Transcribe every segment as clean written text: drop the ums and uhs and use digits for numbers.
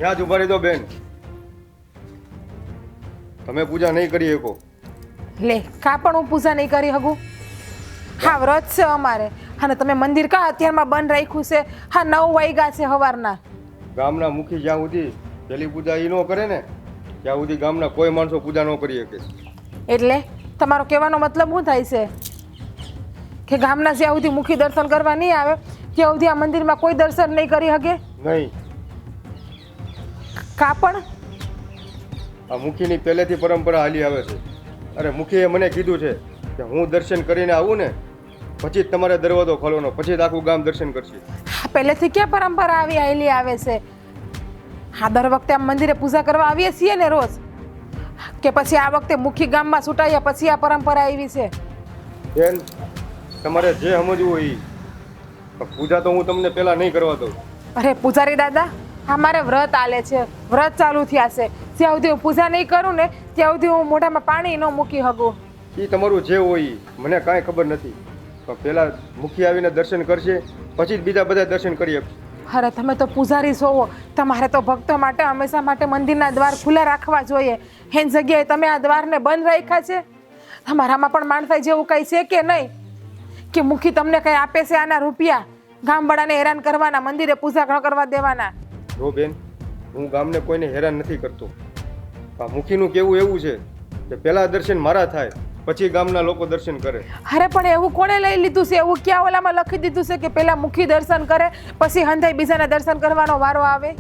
ત્યાં જ ઉભા રહી દો બેન. તમે પૂજા નહીં કરી શકો. લે કા પણ હું પૂજા નહીં કરી શકું? હા વ્રત છે અમારે. અને તમે મંદિર કા અત્યારમાં બંધ રાખ્યું છે? હા 9 વાગ્યા છે સવારના. ગામના મુખી જ્યાં સુધી પેલી પૂજા એ ન કરે ને ત્યાં સુધી ગામના કોઈ માણસો પૂજા ન કરી શકે. એટલે તમારો કહેવાનો મતલબ શું થાય છે કે ગામના જ્યાં સુધી મુખી દર્શન કરવા નહીં આવે ત્યાં સુધી આ મંદિરમાં કોઈ દર્શન નહીં કરી શકે? નહીં. કા પણ આ મુખીની પહેલેથી પરંપરા હાલી આવે છે. અરે મુખીએ મને કીધું છે કે હું દર્શન કરીને આવું ને પછી જ તમારે દરવાજો ખોલવાનો, પછી જ આખું ગામ દર્શન કરશે. પહેલેથી ક્યાં પરંપરા આવી આવેલી આવે છે? હા દર વખતે આમ મંદિરે પૂજા કરવા આવીએ છીએ ને રોજ, કે પછી આ વખતે મુખી ગામમાં છૂટાયા પછી આ પરંપરા આવી છે? બેન તમારે જે સમજવું હોય ઈ. પણ પૂજા તો હું તમને પહેલા નહીં કરવા દઉં. અરે પૂજારી દાદા, અમારે વ્રત આલે છે, વ્રત ચાલુ થયા છે. જ્યાં સુધી હું પૂજા નહીં કરું ને ત્યાં સુધી હું મોઢામાં પાણી ન મૂકી શકું. એ તમારું જે હોય ઈ. મને કાંઈ ખબર નથી, પણ પહેલા મુખી આવીને દર્શન કરશે પછી જ બીજા બધા દર્શન કરી શકશે. અરે તમે તો પૂજારી છો, તમારે તો ભક્તો માટે હંમેશા માટે મંદિરના દ્વાર ખુલ્લા રાખવા જોઈએ. એની જગ્યાએ તમે આ દ્વારને બંધ રાખ્યા છે. તમારામાં પણ માણસાઈ જેવું કંઈ છે કે નહીં કે મુખી તમને કંઈ આપે છે આના રૂપિયા ગામવાળાને હેરાન કરવાના, મંદિરે પૂજા ન કરવા દેવાના? જો બેન હું ગામને કોઈને હેરાન નથી કરતો. આ મુખીનું કેવું એવું છે કે પહેલા દર્શન મારા થાય પછી ગામના લોકો દર્શન કરે. અરે પણ એવું કોણે લઈ લીધું છે? એવું ક્યાં ઓલામાં લખી દીધું છે કે પહેલા મુખી દર્શન કરે પછી હંધાઈ બીજાના દર્શન કરવાનો વારો આવે?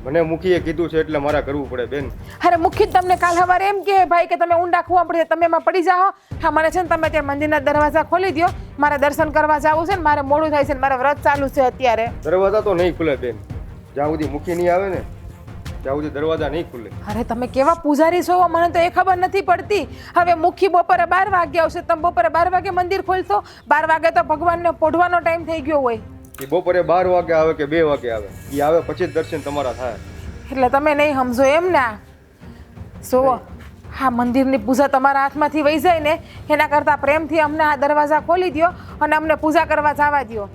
મને મુખીએ કીધું છે એટલે મારા કરવું પડે બેન. અરે મુખી તમને કાલ સવારે એમ કે ભાઈ કે તમે ઊંડા ખુવા પડે તમે એમાં પડી જાઓ. હા મને છે ને તમે ત્યાં મંદિરના દરવાજા ખોલી દો, મારે દર્શન કરવા જવું છે ને, મારે મોડું થાય છે ને મારે વ્રત ચાલુ છે અત્યારે. દરવાજા તો નહીં ખુલે બેન. જ્યાં સુધી મુખી નહીં આવે ને ત્યાં સુધી દરવાજા નહીં ખુલે. અરે તમે કેવા પૂજારી છો મને તો એ ખબર નથી પડતી. હવે મુખી બપોરે 12 વાગે આવશે, તમે બપોરે 12 વાગે મંદિર ખોલશો? 12 વાગે તો ભગવાનને પોઢવાનો ટાઈમ થઈ ગયો હોય. એ બપોરે 12 વાગે આવે કે 2 વાગે આવે, એ આવે પછી જ દર્શન તમારા થાય. એટલે તમે નહીં સમજો એમ ના? સો હા મંદિરની પૂજા તમારા હાથમાંથી વહી જાય ને એના કરતાં પ્રેમથી અમને આ દરવાજા ખોલી દો અને અમને પૂજા કરવા જવા દો.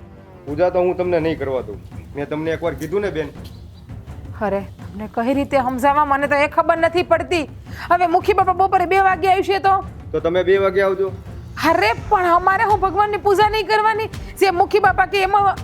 પૂજા તો હું તમને નહીં કરવા દઉં. મેં તમને એકવાર કીધું ને બેન. અરે તમને કઈ રીતે સમજાવવા મને તો એ ખબર નથી પડતી. હવે મુખી બાપા બપોરે 2 વાગે આવશે તો તમે 2 વાગે આવજો. અરે પણ અમારે હું ભગવાનની પૂજા નહીં કરવાની? જે મુખી બાપા કે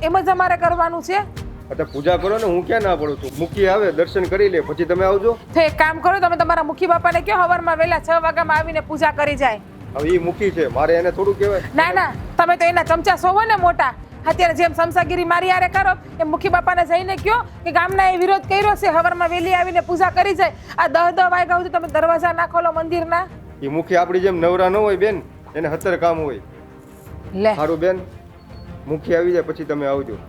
એમ જ અમારે કરવાનું છે. એટલે પૂજા કરો ને, હું ક્યાં ના પડું છું. મુખી આવે દર્શન કરી લે પછી તમે આવજો. તો એક કામ કરો, તમે તમારા મુખી બાપાને કહો સવારમાં વહેલા 6 વાગ્યામાં આવીને પૂજા કરી જાય. હવે એ મુખી છે, મારે એને થોડું કહેવાય? ના ના, તમે તો એના ચમચા સોવો ને મોટા. અત્યારે જેમ સમસાગીરી મારી હારે કરો એમ મુખી બાપાને જઈને કહો કે ગામના એ વિરોધ કર્યો છે, સવારમાં વહેલી આવીને પૂજા કરી જાય. આ 10 વાગ્યા સુધી તમે દરવાજા ના ખોલો મંદિરના. એ મુખી આપણી જેમ નવરા ન હોય બેન, એને 70 કામ હોય. લે સારું બેન, મુખી આવી જાય પછી તમે આવજો.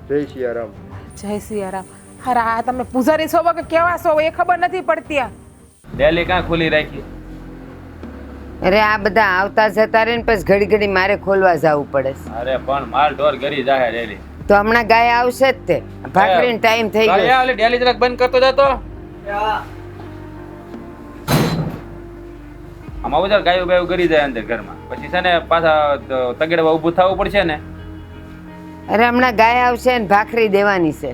જય સિયારામ. જય સિયારામ. અરે આ તમે પૂજારી છો કે કેવા છો એ ખબર નથી પડતી. આ ડેલી ક્યાં ખુલી રાખી? અરે આ બધા આવતા જતા રહે ને પછી ઘડી ઘડી મારે ખોલવા જવું પડે છે. અરે પણ માલ ઢોર ઘરી જાહે ડેલી. તો હમણાં ગાય આવશે જ તે. ભાખરીનો ટાઈમ થઈ ગયો. ઓલે ડેલી જરાક બંધ કરતો જતો. આમાં બધા ગાયો બાયો ગરી જાય અંદર ઘરમાં, પછી છે ને પાછા તગેડવા ઊભું થવું પડશે ને. અરે હમણાં ગાય આવશે ને ભાખરી દેવાની છે.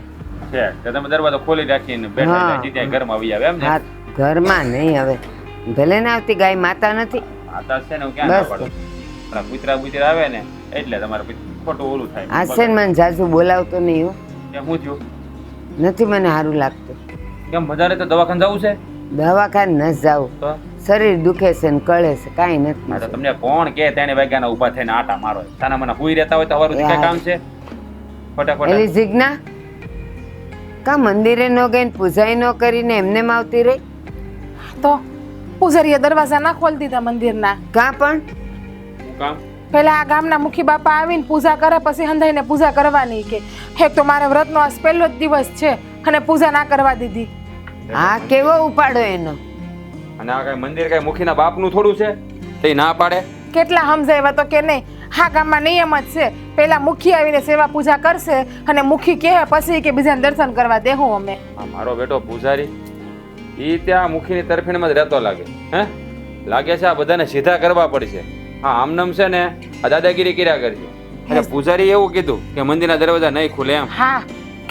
છે તો તમે દરવાજો ખોલી રાખીને બેઠા રહ્યા સીધા ઘરમાં આવી આવે એમ ને? હા ઘરમાં નહીં હવે ભલે ને આવતી ગાય માતા નથી. આતા છે ને હું ક્યાં ના પાડું. પણ કૂતરા બુતરા આવે ને એટલે તમારે પછી ખોટું ઓલું થાય. આ છે ને મને જાજુ બોલાવતો નહીં હો. કેમ શું થયું? નથી મને સારું લાગતું. કેમ વધારે તો દવાખાને જવું છે? દવાખાને ન જાવું, તો શરીર દુખે છે ને કળે છે, કાંઈ હા તો નથી. તમને કોણ કે 3 વાગ્યાના ઊભા થઈને આટા મારો? તાના મને હુઈ રહેતા હોય તો હવારું કઈ કામ છે? ફટાફટ એલી જીજ્ઞા કા મંદિરે ન ગઈ ને પૂજાઈ ન કરીને એમને આવતી રહી? તો પૂજારીએ દરવાજા ના ખોલી દીધા મંદિરના. કા પણ કામ પેલા આ ગામના મુખી બાપા આવીને પૂજા કરે પછી હંધાઈને પૂજા કરવાની કે એક તો મારે વ્રતનો આજ પહેલો જ દિવસ છે અને પૂજા ના કરવા દીધી. આ કેવો ઉપાડો એનો? અને આ કઈ મંદિર કઈ મુખીના બાપનું થોડું છે તે ના પાડે? કેટલા સમજાવ્યા તો કે નહીં. હા ગામમાં નિયમ જ છે, પેલા મુખી આવીને સેવા પૂજા કરશે અને મુખી કહે પછી કે બીજાને દર્શન કરવા દેવું અમે. આ મારો બેટો પૂજારી ઈ ત્યાં મુખીની તરફેણમાં જ રહેતો લાગે. હે લાગે છે આ બધાને સીધા કરવા પડશે. હા આમનામ છે ને આ દાદાગીરી કર્યા કરશે. એટલે પૂજારી એવું કીધું કે મંદિરના દરવાજા નહીં ખુલે એમ. હા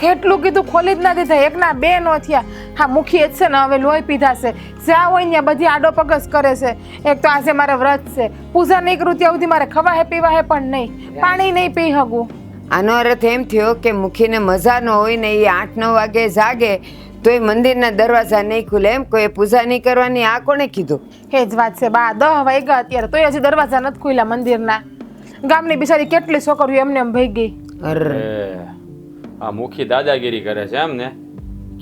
કેટલું કીધું ખોલી જ ના દીધા, એકના બે નો થયા. હા મુખી જ છે ને હવે લોહી પીધા છે, જ્યાં હોય ત્યાં બધી આડો પગસ કરે છે. એક તો આજે મારે વ્રત છે, પૂજા નહીં કરું ત્યાં સુધી મારે ખવા હે પીવા હે પણ નહીં, પાણી નહીં પી શકું. આનો અર્થ એમ થયો કે મુખીને મજા ન હોય ને એ 8-9 વાગે જાગે તો એ મંદિરના દરવાજા નહીં ખુલે, એમ કોઈ પૂજા નહીં કરવાની. આ કોણે કીધું? એ જ વાત છે બા, 10 વાગ્યા અત્યારે તોય હજી દરવાજા નથી ખુલ્યા મંદિરના. ગામની બિચારી કેટલી છોકરીઓ એમને એમ ભઈ ગઈ. અરે આ મુખી દાદાગીરી કરે છે એમ ને,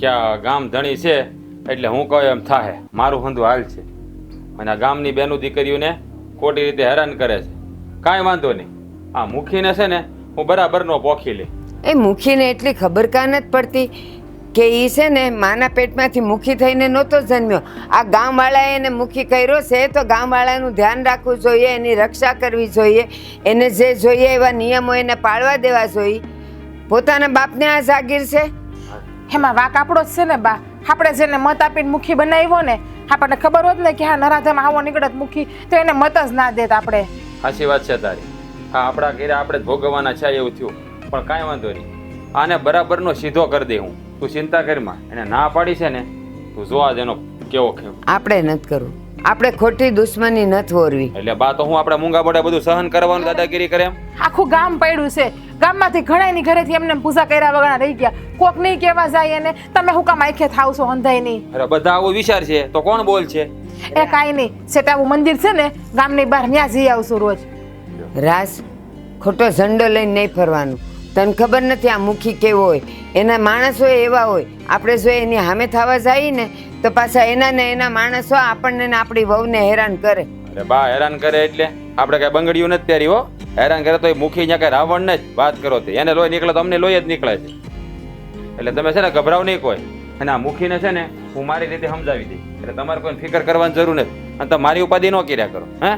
ક્યાં ગામ ધણી છે એટલે હું કહું એમ થાહે, મારું હંધું હાલ છે. અને આ ગામની બેનું દીકરીઓને ખોટી રીતે હેરાન કરે છે. કાંઈ વાંધો નહીં, આ મુખીને છે ને હું બરાબરનો પોખી લે. એ મુખીને એટલી ખબર કાં નથી પડતી કે એ છે ને માના પેટમાંથી મુખી થઈને નહોતો જન્મ્યો. આ ગામવાળાએ એને મુખી કર્યો છે તો ગામવાળાનું ધ્યાન રાખવું જોઈએ, એની રક્ષા કરવી જોઈએ, એને જે જોઈએ એવા નિયમો એને પાળવા દેવા જોઈએ. પોતાના બાપને આ જાગીર છે. એમાં વાક આપણો જ છે ને બા, આપણે જેને મત આપીને મુખી બનાવ્યો ને, આપણને ખબર હોત ને કે હા નરાધમ આવો નીકળત મુખી તો એને મત જ ના દેત આપણે. સાચી વાત છે તારી. હા આપણા ઘરે આપણે જ ભોગવવાના છે એવું થયું, પણ કાંઈ વાંધો નહીં, આને બરાબરનો સીધો કરી દે હું. તું ચિંતા કરીમાં, એને ના પાડી છે ને તું જોવા જ એનો કેવો ખેમ. આપણે નથી કરવું, આપણે ખોટી દુશ્મની નથી ઓરવી. એટલે બા તો હું આપણે મૂંગા મોઢે બધું સહન કરવાનું દાદાગીરી કરે એમ. આખું ગામ પડ્યું છે, ગામમાંથી ઘણાની ઘરેથી એમને પૂજા કર્યા વગર રહી ગયા. કોક નહીં કહેવા જાય એને તમે હું કામ આંખે થાવ છો હંધાય નહીં. અરે બધા આવો વિચાર છે તો કોણ બોલ છે? એ કાંઈ નહીં, સેટાવું મંદિર છે ને ગામની બહાર ત્યાં જઈ આવશું રોજ. રાસ ખોટો ઝંડો લઈને નહીં ફરવાનું. તને ખબર નથી આ મુખી કેવો હોય, એના માણસો એવા હોય. આપણે જો એની સામે થવા જઈએ ને તો પાછા એના ને એના માણસો આપણને ને આપણી વહુને હેરાન કરે. અરે બા હેરાન કરે એટલે આપણે કઈ બંગડીયું નથી પહેરી હો. હેરાન કરે તો એ મુખી ત્યાં કઈ રાવણ ને જ વાત કરો તે, એને લોહી નીકળે તો અમને લોહી જ નીકળે છે. એટલે તમે છે ને ગભરાવ નહીં કોઈ. અને આ મુખીને છે ને હું મારી રીતે સમજાવી દઈ, એટલે તમારે કોઈ ફિકર કરવાની જરૂર નથી. અને તમે મારી ઉપાધિ ન કર્યા કરો. હે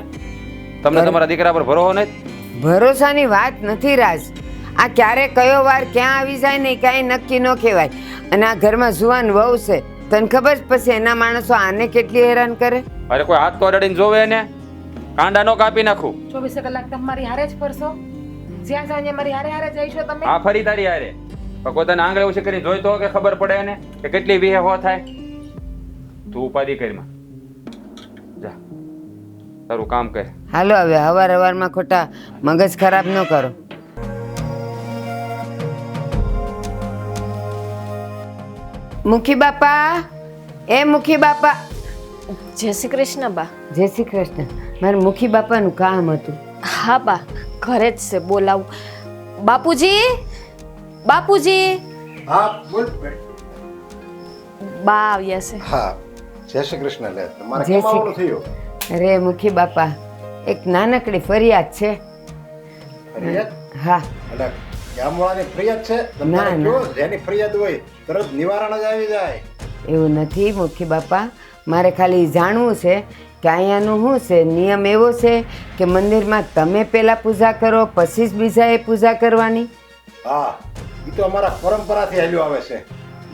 તમને તમારા દીકરા પર ભરોસો નથી? ભરોસાની વાત નથી રાજ. આ ક્યારે કયો વાર ક્યાં આવી જાય ને કાંઈ નક્કી ન કહેવાય. અને આ ઘરમાં જુવાન વહુ છે, તને ખબર છે પછી એના માણસો આને કેટલી હેરાન કરે. અરે કોઈ હાથ તો અડાડીને જોવે ને કાંડા નો કાપી નાખું. 24 કલાક તમારી હારે જ ફરશો, જ્યાં જાવ ત્યાં મારી હારે હારે જઈશો તમે. આ ફરી તારી હારે પણ પોતાને આંગળે ઉછી કરીને જોઈ તો કે ખબર પડે ને કે કેટલી વિહે હો થાય. તું ઉપાધિ કરીમાં જા, તારું કામ કર. હાલો હવે હવારમાં ખોટા મગજ ખરાબ ન કરો. મુખી બાપા, એ મુખી બાપા. જય શ્રી કૃષ્ણ બા. જય શ્રી કૃષ્ણ. મારે મુખી બાપાનું કામ હતું. હા બા, ઘરે જ છે, બોલાવું. બાપુજી, બાપુજી. હા બોલ બા આવ્યા છે. હા જય શ્રી કૃષ્ણ. લે તમારે જય કેમ શ્રી આવવાનું થયું? અરે મુખી બાપા, એક નાનકડી ફરિયાદ છે. ફરિયાદ? હા. એટલે ગામવાળાની ફરિયાદ છે? ના, તમારે ના. કયો જેની ફરિયાદ હોય તરત નિવારણ જ આવી જાય. એવું નથી મુખી બાપા, મારે ખાલી જાણવું છે કે અહીંયાનું શું છે, નિયમ એવો છે કે મંદિરમાં તમે પહેલાં પૂજા કરો પછી જ બીજાએ પૂજા કરવાની? હા એ તો અમારા પરંપરાથી હાલ્યું આવે છે.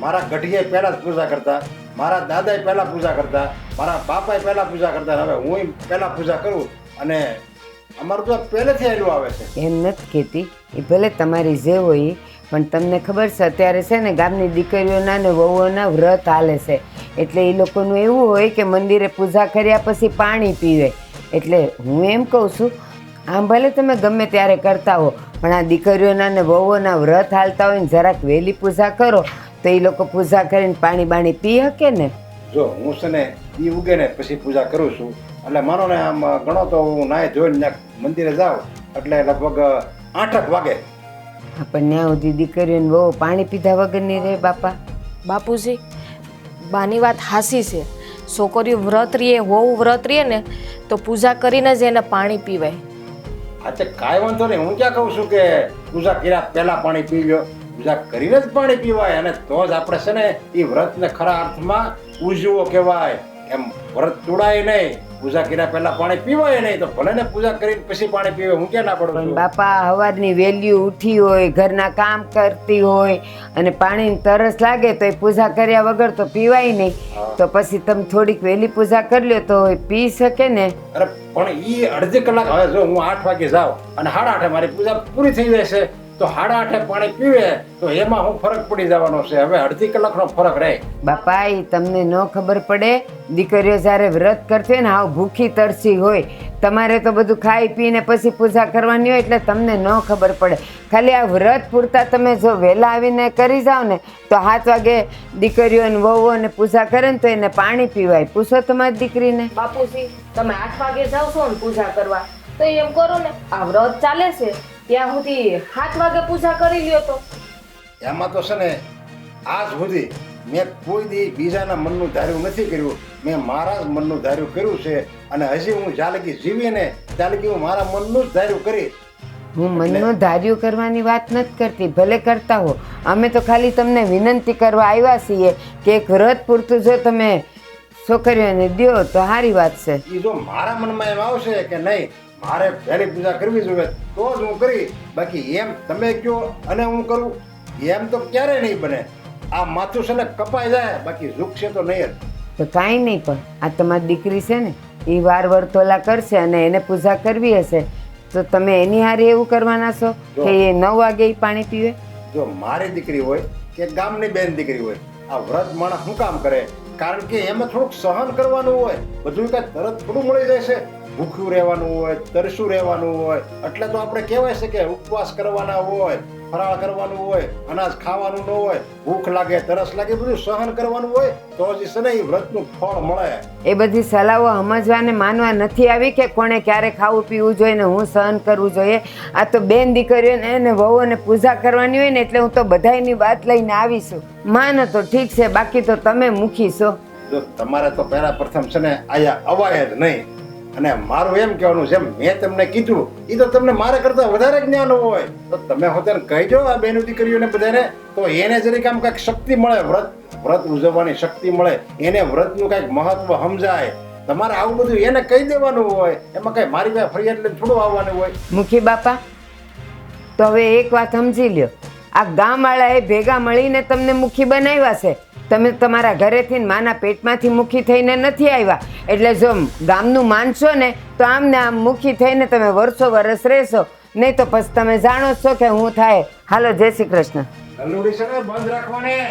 મારા ગઢીએ પહેલા જ પૂજા કરતા, મારા દાદાએ પહેલા પૂજા કરતા, મારા બાપાએ પહેલા પૂજા કરતા, હવે હું પહેલા પૂજા કરું. અને અમારું તો પહેલેથી હાલ્યું આવે છે. એમ નથી કહેતી, એ ભલે તમારી જે હોય, પણ તમને ખબર છે અત્યારે છે ને ગામની દીકરીઓના ને વહુઓના વ્રત હાલે છે. એટલે એ લોકોનું એવું હોય કે મંદિરે પૂજા કર્યા પછી પાણી પીવે. એટલે હું એમ કહું છું, આમ ભલે તમે ગમે ત્યારે કરતા હો, પણ આ દીકરીઓના ને વહુઓના વ્રત હાલતા હોય ને જરાક વહેલી પૂજા કરો તો એ લોકો પૂજા કરીને પાણી બાણી પી શકે ને. જો હું છે ને એ ઉગે ને પછી પૂજા કરું છું. એટલે માનો ને આમ ગણો તો હું નાય ધોઈને ત્યાં મંદિરે જાઉં એટલે લગભગ 8 વાગે. પણ ત્યાં સુધી દીકરીઓને વહુ પાણી પીધા વગર નહીં રહે બાપા. બાપુજી, બાની વાત હાસી છે. છોકરીઓ વ્રત રહીએ, વહુ વ્રત રહીએ ને તો પૂજા કરીને જ એને પાણી પીવાય. અચ્છા કાંઈ વાંધો નહીં. હું ક્યાં કહું છું કે પૂજા કર્યા પહેલા પાણી પી લો, પૂજા કરીને જ પાણી પીવાય. અને તો જ આપણે છે ને એ વ્રતને ખરા અર્થમાં ઉજવો કહેવાય. એમ વ્રત તોડાય નહીં, પૂજા કર્યા પહેલા પાણી પીવાય નહીં. તો ભલે ને પૂજા કરીને પછી પાણી પીવે, હું ક્યાં ના પડું પણ છું. બાપા સવારની વેલ્યુ ઉઠી હોય, ઘરના કામ કરતી હોય અને પાણીની તરસ લાગે તો એ પૂજા કર્યા વગર તો પીવાય નહીં. તો પછી તમે થોડીક વહેલી પૂજા કરી લો તો એ પી શકે ને. અરે પણ એ અડધી કલાક, હવે જો હું 8 વાગે જાઉં અને 8:30 મારી પૂજા પૂરી થઈ જાય છે તો 8:30 પાણી પીવે તો એમાં હું ફરક પડી જવાનો છે. હવે અડધી કલાકનો ફરક રહે. બાપા એ તમને ન ખબર પડે, દીકરીઓ જ્યારે વ્રત કરતી હોય ને હાવ ભૂખી તરસી હોય, તમારે તો બધું ખાઈ પીને પછી પૂજા કરવાની હોય એટલે તમને ન ખબર પડે. ખાલી આ વ્રત પૂરતા તમે જો વહેલા આવીને કરી જાઓ ને તો 7 વાગે દીકરીઓ અને વહુઓને પૂજા કરે ને તો એને પાણી પીવાય. પૂછો તમારી દીકરીને. બાપુજી તમે 8 વાગે જાવ છો ને પૂજા કરવા, તો એમ કરો ને આ વ્રત ચાલે છે ત્યાં સુધી 7 વાગે પૂજા કરી લ્યો તો. એમાં તો છે ને આજ સુધી મેં કોઈ દી બીજાના મનનું ધાર્યું નથી કર્યું. મેં મારા જ મનનું ધાર્યું કર્યું છે અને હજી હું જ્યાં લગી જીવી ને ત્યાં લગી હું મારા મનનું જ ધાર્યું કરીશ. હું મનનું ધાર્યું કરવાની વાત નથી કરતી, ભલે કરતા હો. અમે તો ખાલી તમને વિનંતી કરવા આવ્યા છીએ કે એક વ્રત પૂરતું જો તમે છોકરીઓને દ્યો તો સારી વાત છે. એ જો મારા મનમાં એમ આવશે કે નહીં મારે વહેલી પૂજા કરવી જોઈએ તો જ હું કરી, બાકી એમ તમે કહો અને હું કરું એમ તો ક્યારેય નહીં બને. આ માથું છે ને કપાઈ જાય બાકી ઝૂકશે તો નહીં જ. તો કાંઈ નહીં, પણ આ તમારી દીકરી છે ને એ વાર વર્તોલા કરશે અને એને પૂજા કરવી હશે તો તમે એની હારે એવું કરવાના છો કે એ 9 વાગે ઈ પાણી પીવે? જો મારી દીકરી હોય કે ગામની બેન દીકરી હોય, આ વ્રત માણસ શું કામ કરે? કારણ કે એમાં થોડુંક સહન કરવાનું હોય. બધું કાંઈ તરત થોડું મળી જાય છે. ભૂખ્યું રહેવાનું હોય, તરસ્યું રહેવાનું હોય. એટલે તો આપણે કહેવાય છે કે ઉપવાસ કરવાના હોય, ફરાળ કરવાનું હોય, અનાજ ખાવાનું ન હોય, ભૂખ લાગે તરસ લાગે બધું સહન કરવાનું હોય તો જ છે ને એ વ્રતનું ફળ મળે. એ બધી સલાહો સમજવાને માનવા નથી આવી કે કોણે ક્યારે ખાવું પીવું જોઈએ ને હું સહન કરવું જોઈએ. આ તો બેન દીકરીઓને એને વહુઓને પૂજા કરવાની હોય ને એટલે હું તો બધાયની વાત લઈને આવીશું. માનો તો ઠીક છે, બાકી તો તમે મૂકીશો. જો તમારે તો પહેલા પ્રથમ છે ને આયા અવાય જ નહીં. અને મારું એમ કહેવાનું જેમ મેં તમને કીધું એ તો તમને મારા કરતા વધારે જ્ઞાન હોય તો તમે હોતને કહીજો આ બેનો દીકરીઓને બધાને, તો એને જરીક આમ કાંઈક શક્તિ મળે, વ્રત ઉજવવાની શક્તિ મળે, એને વ્રતનું કાંઈક મહત્વ સમજાય. તમારે આવું બધું એને કહી દેવાનું હોય, એમાં કઈ મારી પાસે ફરિયાદ લઈને થોડું આવવાનું હોય. મુખી બાપા, તો હવે એક વાત સમજી લ્યો, આ ગામવાળાએ ભેગા મળીને તમને મુખી બનાવ્યા છે. તમે તમારા ઘરેથી માના પેટમાંથી મુખી થઈને નથી આવ્યા. એટલે જો ગામનું માનશો ને તો આમ ને આમ મુખી થઈને તમે વર્ષો વર્ષ રહેશો, નહીં તો પછી તમે જાણો છો કે હું થાય. હાલો, જય શ્રી કૃષ્ણ. લલ્લુડી છે ને બંધ રાખવાની.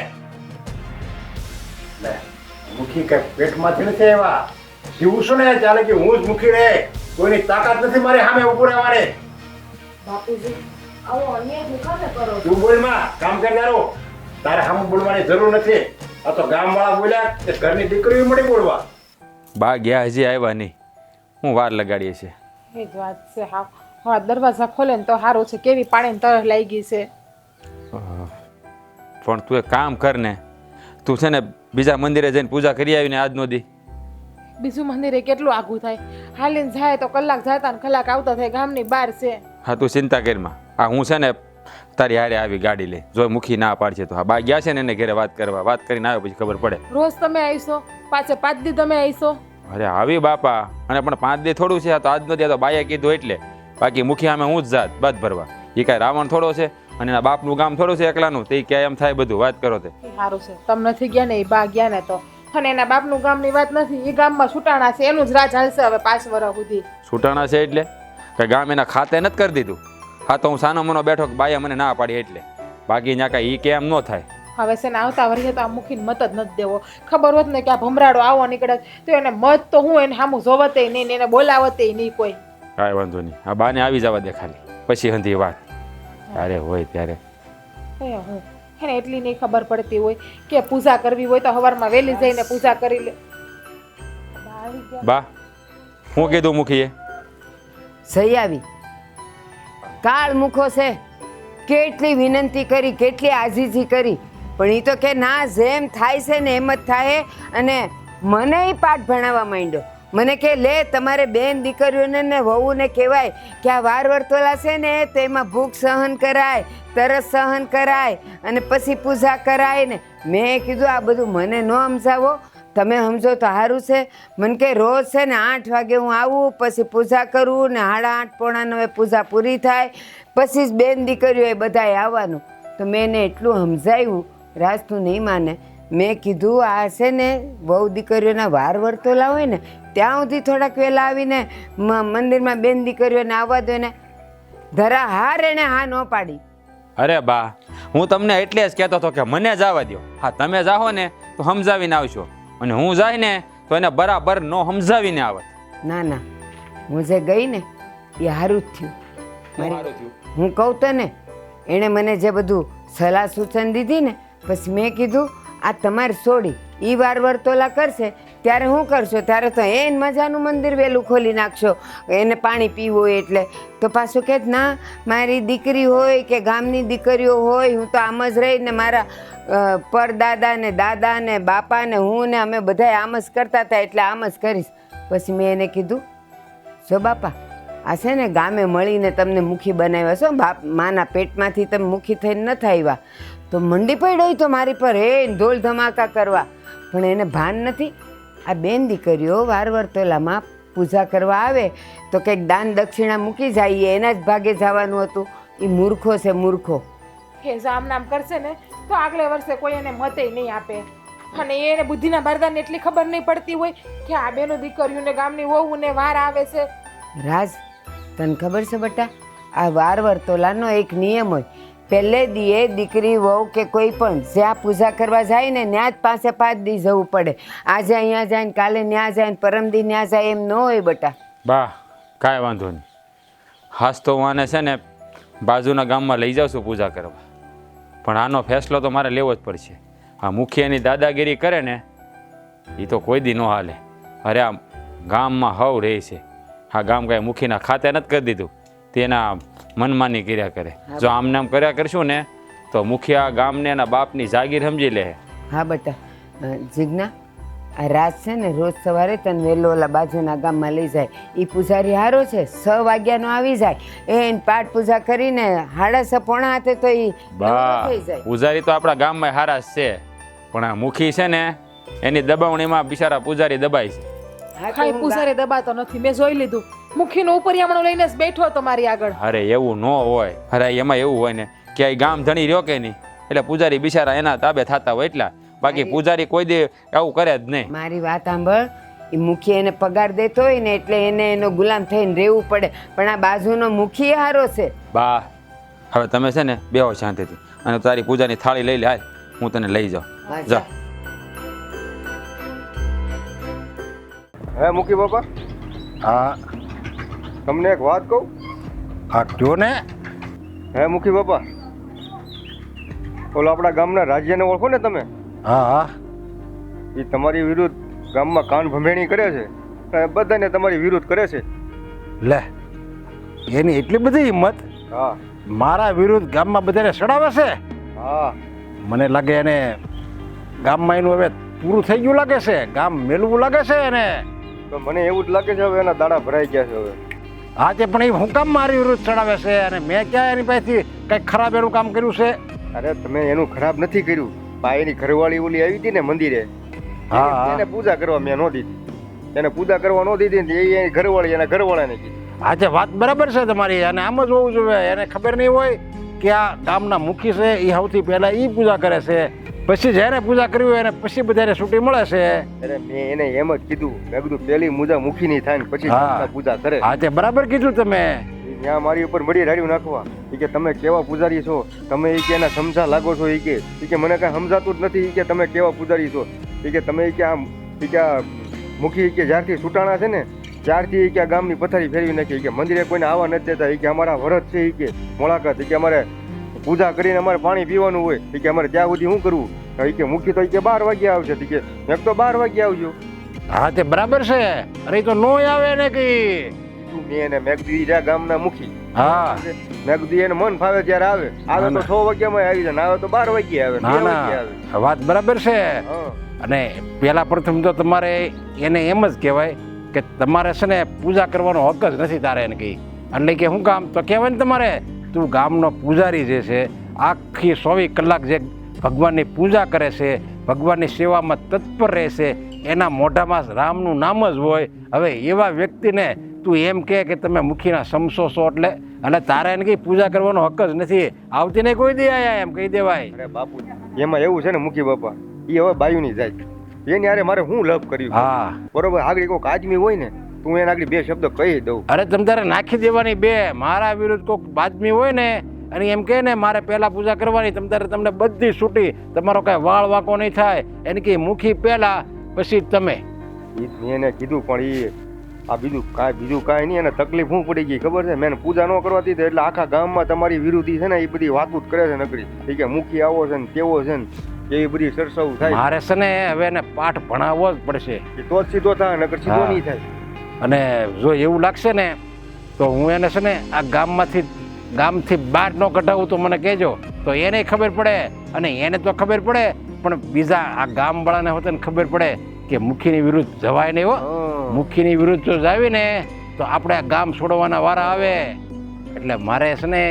લે મુખી કઈ પેટમાંથી નથી આવ્યા. જીવું છું ને ચાલે કે હું જ મુખી રહે. કોઈની તાકાત નથી મારી સામે ઉભું રહેવાની. બાપુજી આવો અન્યાય મુખાને કરો છો. તું બોલ માં કામ કરનારો, તારે સામે બોલવાની જરૂર નથી. આ તો ગામવાળા બોલ્યા કે ઘરની દીકરીઓ મળી બોલવા. બા ગયા હજી આવ્યા નહીં, હું વાર લગાડીએ છે. એ જ વાત છે. હા દરવાજા ખોલે ને તો સારું છે. કેવી પાણીની તરસ લાગી છે. પણ તું એક કામ કર ને, તું છે ને બીજા મંદિરે જઈને પૂજા કરી આવીને આજનો દી. બીજું મંદિરે કેટલું આઘું થાય? હાલીને જાય તો કલાક જતા ને કલાક આવતા થાય. ગામની બહાર છે. હા તું ચિંતા કરીમાં. હા હું છે ને તારી હારે આવી ગાડી લઈ, જો મુખી ના પાડશે તો. હા બા ગયા છે ને એને ઘરે વાત કરવા, વાત કરીને આવ્યો પછી ખબર પડે. રોજ તમે આવીશો, પાછે 5 દી તમે આવીશો. અરે આવી બાપા, અને પણ 5 દી થોડું છે. આ તો આજનો દી તો બાએ કીધું એટલે. બાકી મુખી સામે હું જ જાત બાદ ભરવા. એ કાંઈ રાવણ થોડો છે અને એના બાપનું ગામ થોડું છે એકલાનું, તે ક્યાં એમ થાય બધું વાત કરો તે. સારું છે તમે નથી ગયા ને, એ બા ગયા ને તો. અને એના બાપનું ગામની વાત નથી, એ ગામમાં છૂટાણા છે, એનું જ રાજ હાલશે હવે 5 વર્ષ સુધી. છૂટાણા છે એટલે કે ગામ એના ખાતે નથી કરી દીધું? હા તો હું સાનો મનો બેઠો કે બાએ મને ના પાડી એટલે. બાકી ત્યાં કાંઈ એ કે એમ ન થાય. હવે છે ને આવતા વર્ષે તો આ મૂકીને મત જ નથી દેવો. ખબર હોત ને કે આ ભમરાડો આવો નીકળે તો એને મત તો હું એને સામું જોવતે નહીં ને એને બોલાવતે નહીં કોઈ. કાંઈ વાંધો નહીં, આ બાને આવી જવા દે ખાલી, પછી હંધી વાત ત્યારે હોય ત્યારે. હું એને એટલી નહીં ખબર પડતી હોય કે પૂજા કરવી હોય તો સવારમાં વહેલી જઈને પૂજા કરી લે. બા હું કીધું મુખીએ? સહી આવી. કાળ મુખો છે, કેટલી વિનંતી કરી, કેટલી આજીજી કરી, પણ એ તો કે ના જેમ થાય છે ને એમ જ થાય. અને મને પાઠ ભણાવવા માંડ્યો. મને કે લે તમારે બેન દીકરીઓને ને વહુને કહેવાય કે આ વાર વર્તોલા છે ને તેમાં ભૂખ સહન કરાય, તરસ સહન કરાય અને પછી પૂજા કરાય ને. મેં કીધું આ બધું મને ન સમજાવો, તમે સમજો તો સારું છે. મને કે રોજ છે ને 8 વાગે હું આવું, પછી પૂજા કરું ને 8:30 પોણા 9 પૂજા પૂરી થાય, પછી જ બેન દીકરીઓ એ બધાએ આવવાનું. તો મેં એને એટલું સમજાવ્યું, રાજ તું નહીં માને. મેં કીધું આ છે ને બહુ દીકરીઓના વાર વર્તોલા હોય ને ત્યાં સુધી થોડાક વહેલા આવીને મંદિરમાં બેન દીકરીઓને આવવા દો ને. ધરા હાર એણે હા ન પાડી. અરે બા, હું તમને એટલે જ કહેતો હતો કે મને જવા દો. હા, તમે જાઓ ને તો સમજાવીને આવશો, અને હું જાય ને તો એને બરાબર નો સમજાવીને આવત. ના ના, હું જે ગઈ ને એ સારું જ થયું. હું કહું તો ને, એણે મને જે બધું સલાહ સૂચન દીધી ને, પછી મેં કીધું આ તમારે છોડી એ વાર તોલા કરશે ત્યારે હું કરશો, ત્યારે તો એને મજાનું મંદિર વહેલું ખોલી નાખશો, એને પાણી પીવું હોય એટલે. તો પાછું કહે ના, મારી દીકરી હોય કે ગામની દીકરીઓ હોય, હું તો આમ જ રહીને મારા પરદાદા ને દાદા ને બાપા ને હું ને અમે બધા આમ જ કરતા હતા એટલે આમ જ કરીશ. પછી મેં એને કીધું જો બાપા, આ છે ને ગામે મળીને તમને મુખી બનાવ્યા છો, બાપ માના પેટમાંથી તમે મુખી થઈને નથી આવ્યા, તો મંડી પડ્યો તો મારી પર હે ઢોલ ધમાકા કરવા, પણ એને ભાન નથી. આ બેન દીકરીઓ વાર તોલામાં પૂજા કરવા આવે તો કંઈક દાન દક્ષિણા મૂકી જઈએ, એના જ ભાગે જવાનું હતું. એ મૂર્ખો છે, મૂર્ખો. એ જો આમ નામ કરશે ને તો આગલે વર્ષે કોઈ એને મતે નહીં આપે. અને એને બુદ્ધિના બારદાને એટલી ખબર નહીં પડતી હોય કે આ બેનો દીકરીઓને ગામની વહુ ને વાર આવે છે. રાજ, તને ખબર છે બટા, આ વાર તોલાનો એક નિયમ હોય, પહેલે દીએ દીકરી વહુ કે કોઈ પણ જ્યાં પૂજા કરવા જાય ને ત્યાં જ 5 દી જવું પડે. આજે અહીંયા જાય ને કાલે ત્યાં જાય ને પરમદી ત્યાં જાય એમ ન હોય બટા. બા, કાંઈ વાંધો નહીં. હાસ તો હું આને છે ને બાજુના ગામમાં લઈ જાઉં છું પૂજા કરવા, પણ આનો ફેસલો તો મારે લેવો જ પડશે. આ મુખિયાની દાદાગીરી કરે ને એ તો કોઈ દી ન હાલે. અરે આ ગામમાં હવ રહે છે, આ ગામ કાંઈ મુખીના ખાતે નથી કરી દીધું, તેના મનમાની કર્યા કરે. જો આમને આમ કર્યા કરશું ને તો મુખિયા ગામને એના બાપની જાગીર સમજી લે. હા બટા, જીજ્ઞા, આ રાત છે ને રોજ સવારે તને વહેલો ઓલા બાજુના ગામમાં લઈ જાય. એ પૂજારી હારો છે, 6 વાગ્યાનો આવી જાય, એને પાઠ પૂજા કરીને 6:30 પોણા હાથે તો એ બા, થઈ જાય. પૂજારી તો આપણા ગામમાં હારા જ છે, પણ આ મુખી છે ને એની દબાવણીમાં બિચારા પૂજારી દબાય છે. હા, તો કાંઈ હું પૂજારે દબાતો નથી, મેં જોઈ લીધું. મુખીનો ઉપરિયામણો લઈને જ બેઠો હતો મારી આગળ. અરે એવું ન હોય. અરે એમાં એવું હોય ને કે આ ગામ ધણી રહ્યો કે નહીં, એટલે પૂજારી બિચારા એના તાબે થતા હોય એટલા, બાકી પૂજારી કોઈ દે આવું કરે જ નહીં. મારી વાત સાંભળ, એ મુખી એને પગાર દેતો હોય ને એટલે એને એનો ગુલામ થઈને રહેવું પડે, પણ આ બાજુનો મુખી હારો છે. બા, હવે તમે છે ને બેહો શાંતિથી, અને તારી પૂજાની થાળી લઈ લે, હાલ હું તને લઈ જાઉં. હા, જા. હે મુખી બાપા, હા તમને એક વાત કહું. હા કયો ને. હે મુખી બાપા, ઓલો આપણા ગામના રાજ્યને ઓળખો ને તમે? હા હા, એ તમારી વિરુદ્ધ ગામમાં કાન ભંભેણી કરે છે, અને બધાને તમારી વિરુદ્ધ કરે છે. લે, એની એટલી બધી હિંમત હા મારા વિરુદ્ધ ગામમાં બધાને સડાવે છે. હા, મને લાગે એને ગામમાં એનું હવે પૂરું થઈ ગયું લાગે છે, ગામ મેળવું લાગે છે એને. તો મને એવું જ લાગે છે હવે એના દાડા ભરાઈ ગયા છે હવે. હા તે પણ એ હું કામ મારી વિરુદ્ધ ચડાવે છે, અને મેં ક્યાં એની પાસેથી કંઈક ખરાબ એનું કામ કર્યું છે? અરે તમે એનું ખરાબ નથી કર્યું, પા એની ઘરવાળી ઓલી આવી હતી ને મંદિરે, હા. એને પૂજા કરવા મેં ન દીધી, એને પૂજા કરવા ન દીધી ને એ એની ઘરવાળી એના ઘરવાળાને કીધી. આજે વાત બરાબર છે તમારી, અને આમ જ હોવું જોઈએ. એને ખબર નહીં હોય કે આ ગામના મુખી છે એ સૌથી પહેલા એ પૂજા કરે છે, પછી જ્યારે પૂજા કરવી હોય એને પછી બધાને છૂટી મળે છે. અરે મેં એને એમ જ કીધું, મેં કીધું પેલી મુજા મુખી ની થાય ને પછી હા. ગામના પૂજા કરે. આજે બરાબર કીધું તમે. ત્યાં મારી ઉપર મળી રાડ્યું નાખવા, એ કે તમે કેવા પૂજારી છો, તમે એ કે એના સમજા લાગો છો, એ કે મને કાંઈ સમજાતું જ નથી, એ કે તમે કેવા પૂજારી છો, એ કે તમે કે આમ એ કે આ મુખી કે જ્યારથી છૂટાણા છે ને ત્યારથી એ કે આ ગામની પથારી ફેરવી નાખી, કે મંદિરે કોઈને આવવા નથી દેતા, એ કે અમારા વ્રત છે, એ કે મોળાકત, એ કે અમારે પૂજા કરીને અમારે પાણી પીવાનું હોય, એ કે અમારે ત્યાં સુધી શું કરવું, એ કે મુખી તો એ કે 12 વાગ્યા આવશે, એ કે મેં તો 12 વાગ્યા આવજો. હા તે બરાબર છે. અરે એ તો નો આવે ને કઈ. મેં એને મેઘદી રહ્યા ગામના મુખી, હા મેઘદી એને મન ફાવે ત્યારે આવે તો 6 વાગ્યામાં આવી જાય, આવે તો 12 વાગ્યે આવે, 2 ના વાગ્યે આવે. ના, વાત બરાબર છે. હા અને પેલા પ્રથમ તો તમારે એને એમ જ કહેવાય કે તમારે છે ને પૂજા કરવાનો હક જ નથી તારે એને કહી. એટલે કે શું કામ તો કહેવાય ને તમારે, તું ગામનો પૂજારી જે છે આખી 24 કલાક જે ભગવાનની પૂજા કરે છે, ભગવાનની સેવામાં તત્પર રહે છે, એના મોઢામાં રામનું નામ જ હોય. હવે એવા વ્યક્તિને તું એમ કે તમે મુખીના સમસો છો એટલે તારે એને કઈ પૂજા કરવાનો હક જ નથી, આવતી ને કોઈ દે આયા એમ કહી દેવાય. અરે બાપુ, એમાં એવું છે ને મુખી બાપા, એ હવે બાયુની જાય, એની હારે મારે શું લપ કર્યું? હા બરોબર, આગળ કોઈક આદમી હોય ને તું એને આગળ 2 શબ્દ કહી દઉં. અરે તમ તારે નાખી દેવાની બે. મારા વિરુદ્ધ કોઈક બાદમી હોય ને અને એમ કહે ને મારે પહેલાં પૂજા કરવાની તમને બધી છૂટી, તમારો કાંઈ વાળ વાંકો નહીં થાય. એને કે મુખી પહેલાં પછી તમે. મેં એને કીધું પણ એ આ બીજું કાંઈ નહીં. એને તકલીફ શું પડી ગઈ ખબર છે? મેં એને પૂજા ન કરવા દીધી એટલે આખા ગામમાં તમારી વિરોધી છે ને એ બધી વાતું જ કરે છે નકરી. એ કે મુખી આવો છે ને તેવો છે ને એવી બધી ચર્ચાઓ થાય. મારે છે ને હવે એને પાઠ ભણાવવો જ પડશે. એ તો જ સીધો થાય, નકર સીધો નહીં થાય. અને જો એવું લાગશે ને તો હું એને છે ને આ ગામથી બહાર ન કઢાવું તો મને કહેજો, તો એને ખબર પડે અને એને તો ખબર પડે પણ બીજા આ ગામવાળાને હોતે ખબર પડે કે મુખીની વિરુદ્ધ જવાય નહીં. હો, મુખીની વિરુદ્ધ જો જાવી ને તો આપણે આ ગામ છોડવાના વારા આવે. એટલે મારે છે ને